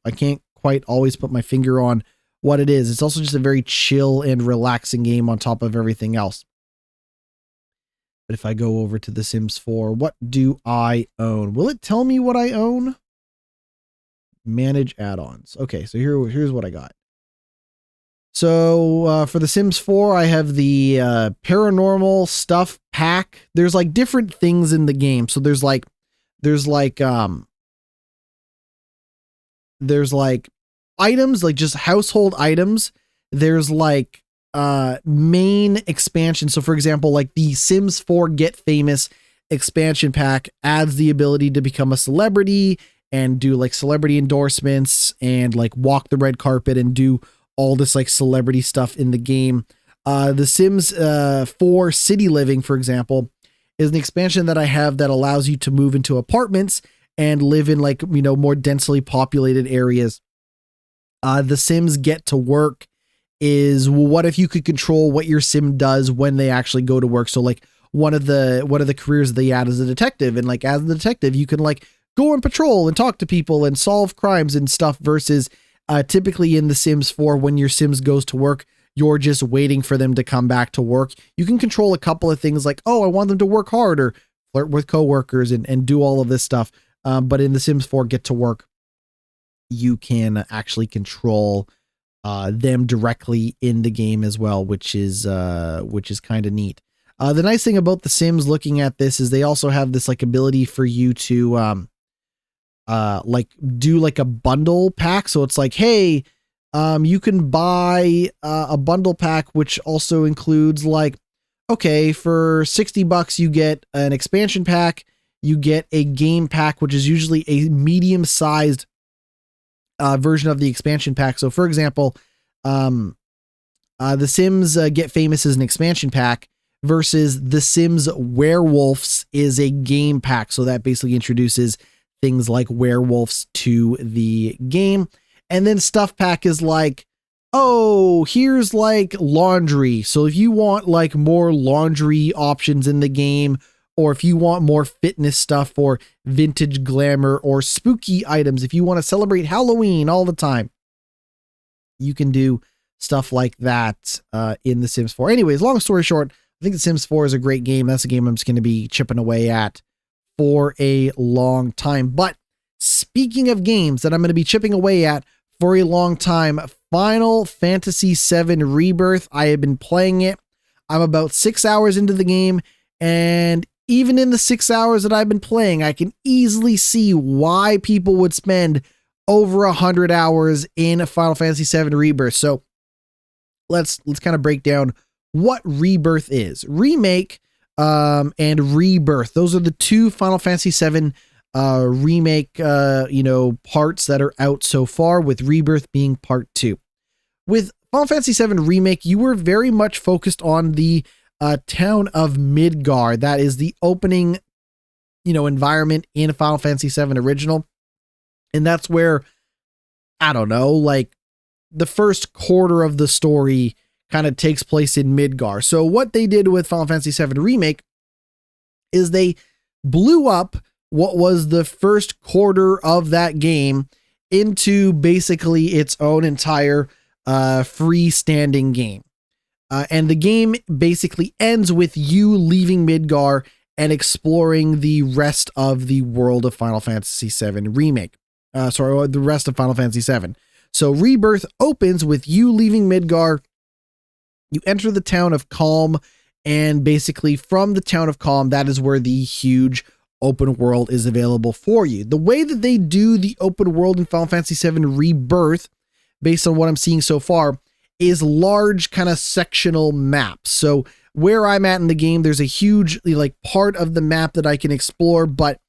A: I can't quite always put my finger on what it is. It's also just a very chill and relaxing game on top of everything else. But if I go over to The Sims 4, what do I own? Will it tell me what I own? Manage add-ons. Okay, so here's what I got. So for The Sims 4, I have the paranormal stuff pack. There's like different things in the game. So there's like items, like just household items. There's like main expansion. So for example, like the Sims 4 Get Famous expansion pack adds the ability to become a celebrity and do like celebrity endorsements and like walk the red carpet and do all this like celebrity stuff in the game. The Sims 4 City Living, for example, is an expansion that I have that allows you to move into apartments and live in like, more densely populated areas. The Sims Get to Work is, what if you could control what your sim does when they actually go to work? So like one of the careers they add is a detective, and like as a detective you can like go on patrol and talk to people and solve crimes and stuff, versus typically in The Sims 4, when your Sims goes to work, you're just waiting for them to come back to work. You can control a couple of things like, oh, I want them to work hard or flirt with coworkers and do all of this stuff. But in The Sims 4 Get to Work, you can actually control them directly in the game as well, which is kind of neat. The nice thing about The Sims, looking at this, is they also have this like ability for you to like do like a bundle pack. So it's like, hey, you can buy a bundle pack, which also includes like, okay, for $60 you get an expansion pack, you get a game pack, which is usually a medium-sized version of the expansion pack. So for example, The Sims Get Famous is an expansion pack, versus The Sims Werewolves is a game pack. So that basically introduces things like werewolves to the game. And then Stuff Pack is like, oh, here's like laundry. So if you want like more laundry options in the game, or if you want more fitness stuff or vintage glamour or spooky items, if you want to celebrate Halloween all the time, you can do stuff like that in The Sims 4. Anyways, long story short, I think The Sims 4 is a great game. That's a game I'm just going to be chipping away at for a long time. But speaking of games that I'm going to be chipping away at for a long time, Final Fantasy VII Rebirth. I have been playing it. I'm about 6 hours into the game, and even in the 6 hours that I've been playing, I can easily see why people would spend over 100 hours in Final Fantasy VII Rebirth. So let's kind of break down what Rebirth is. Remake and Rebirth. Those are the two Final Fantasy VII remake parts that are out so far, with Rebirth being part 2. With Final Fantasy VII Remake, you were very much focused on the town of Midgar. That is the opening environment in Final Fantasy VII Original, and that's where, I don't know, like the first quarter of the story kind of takes place in Midgar. So what they did with Final Fantasy VII Remake is they blew up what was the first quarter of that game into basically its own entire freestanding game. And the game basically ends with you leaving Midgar and exploring the rest of the world of Final Fantasy VII Remake. The rest of Final Fantasy VII. So Rebirth opens with you leaving Midgar. You enter the town of Calm, and basically from the town of Calm, that is where the huge open world is available for you. The way that they do the open world in Final Fantasy VII Rebirth, based on what I'm seeing so far, is large kind of sectional maps. So where I'm at in the game, there's a huge like part of the map that I can explore, but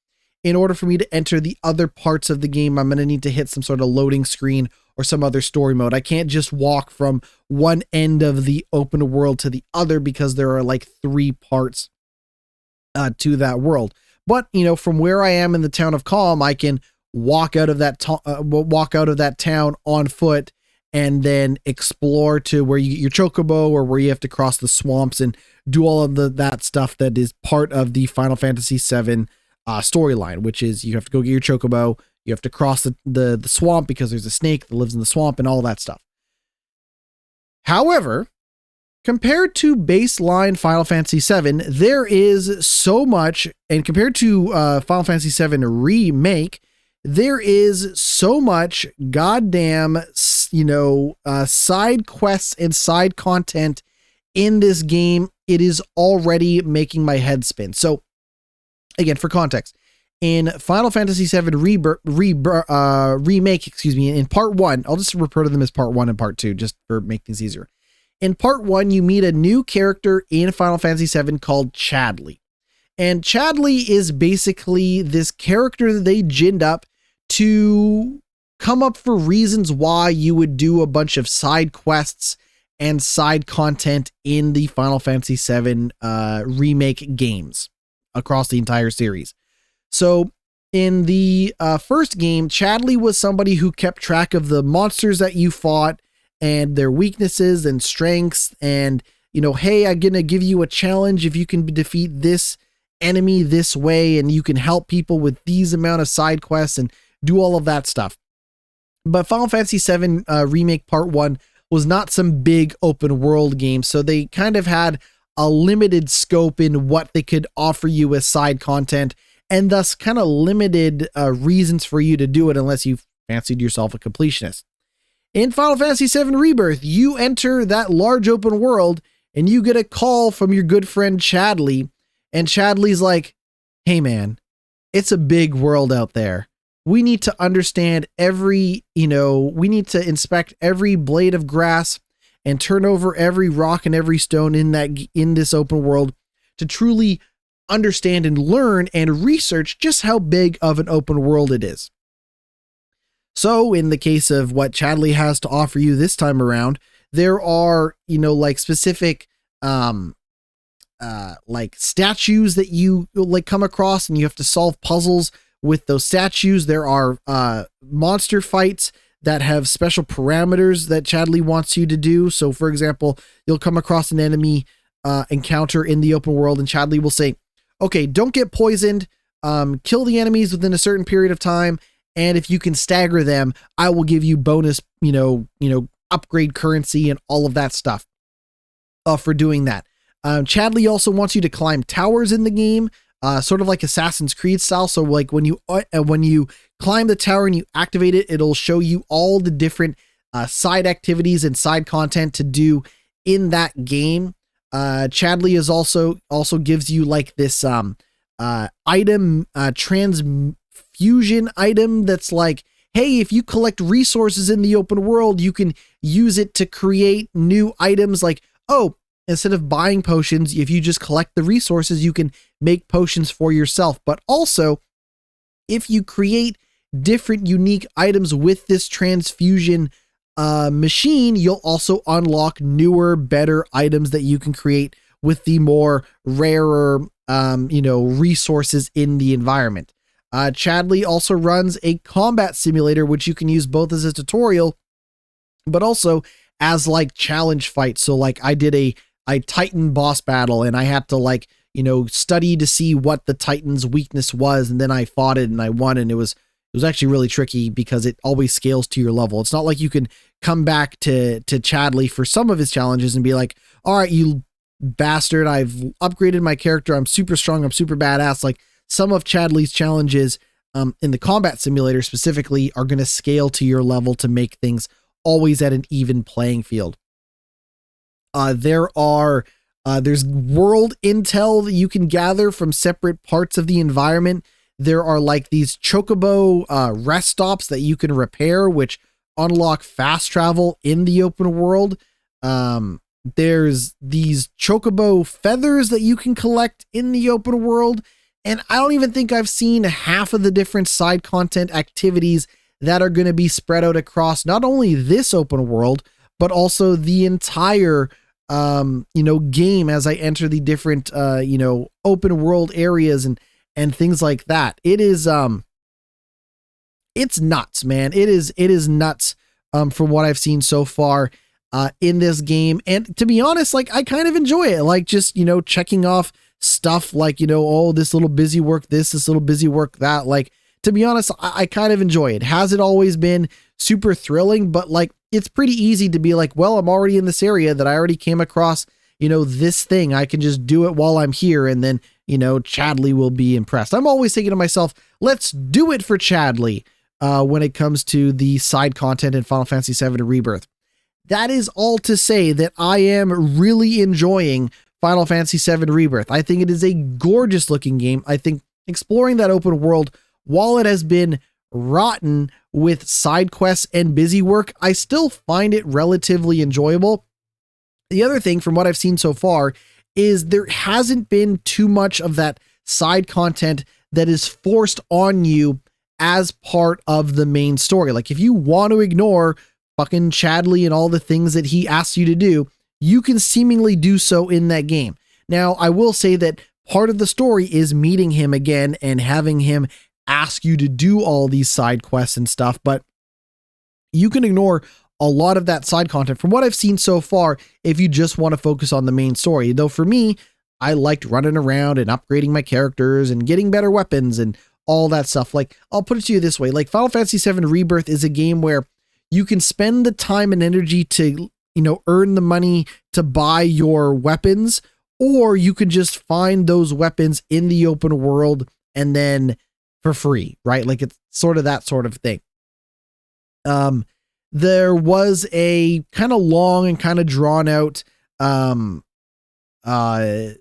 A: in order for me to enter the other parts of the game, I'm going to need to hit some sort of loading screen or some other story mode. I can't just walk from one end of the open world to the other because there are like 3 parts to that world. But, you know, from where I am in the town of Calm, I can walk out of that town on foot and then explore to where you get your chocobo, or where you have to cross the swamps and do all of that stuff that is part of the Final Fantasy VII storyline, which is you have to go get your chocobo, you have to cross the swamp because there's a snake that lives in the swamp and all that stuff. However, compared to baseline Final Fantasy VII, there is so much, and compared to Final Fantasy VII Remake, there is so much goddamn, side quests and side content in this game. It is already making my head spin. So, again, for context, in Final Fantasy VII Remake, in part 1, I'll just refer to them as part 1 and part 2, just for make things easier. In part 1, you meet a new character in Final Fantasy VII called Chadley. And Chadley is basically this character that they ginned up to come up for reasons why you would do a bunch of side quests and side content in the Final Fantasy VII Remake games across the entire series. So in the first game, Chadley was somebody who kept track of the monsters that you fought and their weaknesses and strengths, and, hey, I'm going to give you a challenge if you can defeat this enemy this way, and you can help people with these amount of side quests and do all of that stuff. But Final Fantasy VII Remake Part 1 was not some big open world game, so they kind of had a limited scope in what they could offer you as side content, and thus kind of limited reasons for you to do it unless you fancied yourself a completionist. In Final Fantasy VII Rebirth, you enter that large open world and you get a call from your good friend Chadley, and Chadley's like, hey man, it's a big world out there. We need to understand we need to inspect every blade of grass and turn over every rock and every stone in this open world to truly understand and learn and research just how big of an open world it is. So in the case of what Chadley has to offer you this time around, there are, specific, statues that you come across, and you have to solve puzzles with those statues. There are, monster fights that have special parameters that Chadley wants you to do. So for example, you'll come across an enemy, encounter in the open world, and Chadley will say, okay, don't get poisoned, kill the enemies within a certain period of time, and if you can stagger them, I will give you bonus, upgrade currency and all of that stuff for doing that. Chadley also wants you to climb towers in the game, sort of like Assassin's Creed style. So like when you climb the tower and you activate it, it'll show you all the different side activities and side content to do in that game. Chadley is also gives you like this item transfusion item that's like, hey, if you collect resources in the open world, you can use it to create new items. Like, oh, instead of buying potions, if you just collect the resources, you can make potions for yourself. But also, if you create different unique items with this transfusion machine, you'll also unlock newer, better items that you can create with the more rarer, resources in the environment. Chadley also runs a combat simulator, which you can use both as a tutorial but also as like challenge fights. So like I did a Titan boss battle, and I had to like, study to see what the Titan's weakness was, and then I fought it and I won, and it was actually really tricky because it always scales to your level. It's not like you can come back to Chadley for some of his challenges and be like, all right, you bastard, I've upgraded my character, I'm super strong, I'm super badass. Like some of Chadley's challenges in the combat simulator specifically are going to scale to your level to make things always at an even playing field. There's world intel that you can gather from separate parts of the environment. There are like these chocobo rest stops that you can repair, which unlock fast travel in the open world. There's these chocobo feathers that you can collect in the open world. And I don't even think I've seen half of the different side content activities that are going to be spread out across not only this open world, but also the entire, game as I enter the different, open world areas and things like that. It is, it's nuts, man. It is nuts, from what I've seen so far, in this game. And to be honest, like I kind of enjoy it. Like just, checking off stuff like, oh, this little busy work, this little busy work, that. Like, to be honest, I kind of enjoy it. Has it always been super thrilling? But like, it's pretty easy to be like, well, I'm already in this area that I already came across, this thing. I can just do it while I'm here. And then, Chadley will be impressed. I'm always thinking to myself, let's do it for Chadley when it comes to the side content in Final Fantasy VII Rebirth. That is all to say that I am really enjoying Final Fantasy VII Rebirth. I think it is a gorgeous looking game. I think exploring that open world, while it has been rotten with side quests and busy work, I still find it relatively enjoyable. The other thing from what I've seen so far is there hasn't been too much of that side content that is forced on you as part of the main story. Like if you want to ignore fucking Chadley and all the things that he asks you to do, you can seemingly do so in that game. Now, I will say that part of the story is meeting him again and having him ask you to do all these side quests and stuff, but you can ignore a lot of that side content from what I've seen so far if you just want to focus on the main story. Though for me, I liked running around and upgrading my characters and getting better weapons and all that stuff. Like, I'll put it to you this way, like Final Fantasy VII Rebirth is a game where you can spend the time and energy to, earn the money to buy your weapons, or you can just find those weapons in the open world and then for free, right? Like it's sort of that sort of thing. There was a kind of long and kind of drawn out, kind of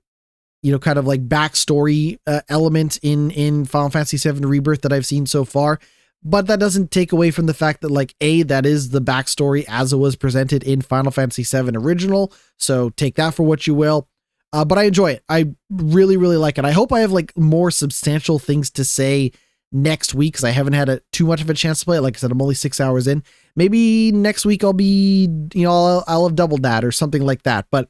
A: like backstory element in Final Fantasy VII Rebirth that I've seen so far. But that doesn't take away from the fact that like, that is the backstory as it was presented in Final Fantasy VII Original. So take that for what you will. But I enjoy it. I really, really like it. I hope I have like more substantial things to say next week, because I haven't had too much of a chance to play it. Like I said, I'm only 6 hours in. Maybe next week I'll be, I'll have doubled that or something like that. But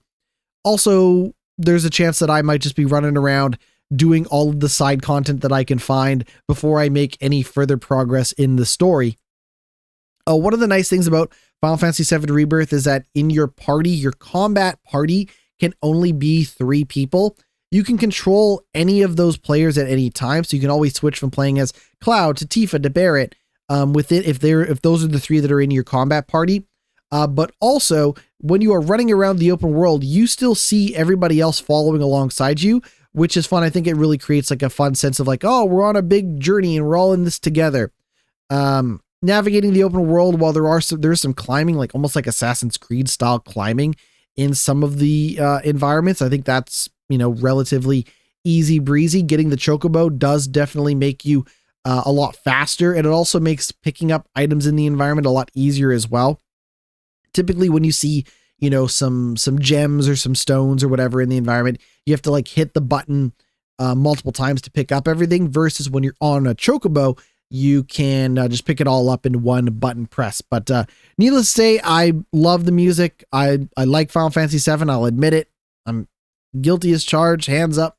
A: also there's a chance that I might just be running around doing all of the side content that I can find before I make any further progress in the story. One of the nice things about Final Fantasy VII Rebirth is that in your party, your combat party can only be 3 people. You can control any of those players at any time. So you can always switch from playing as Cloud to Tifa to Barrett with it if those are the 3 that are in your combat party. But also when you are running around the open world, you still see everybody else following alongside you, which is fun. I think it really creates like a fun sense of like, oh, we're on a big journey and we're all in this together. Navigating the open world, while there's some climbing, like almost like Assassin's Creed style climbing in some of the environments. I think that's, relatively easy breezy. Getting the chocobo does definitely make you a lot faster, and it also makes picking up items in the environment a lot easier as well. Typically when you see, some gems or some stones or whatever in the environment, you have to like hit the button multiple times to pick up everything, versus when you're on a chocobo, you can just pick it all up in one button press. But needless to say, I love the music. I like Final Fantasy VII. I'll admit it. I'm guilty as charged, hands up.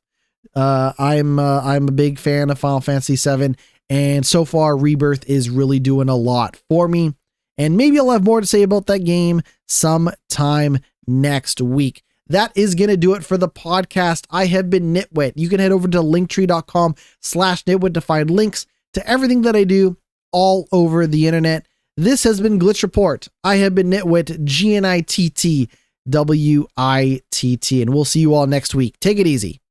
A: I'm a big fan of Final Fantasy VII, and so far Rebirth is really doing a lot for me. And maybe I'll have more to say about that game sometime next week. That is going to do it for the podcast. I have been GnittWitt. You can head over to linktree.com/GnittWitt to find links to everything that I do all over the internet. This has been Glitch Report. I have been GnittWitt, GnittWitt, and we'll see you all next week. Take it easy.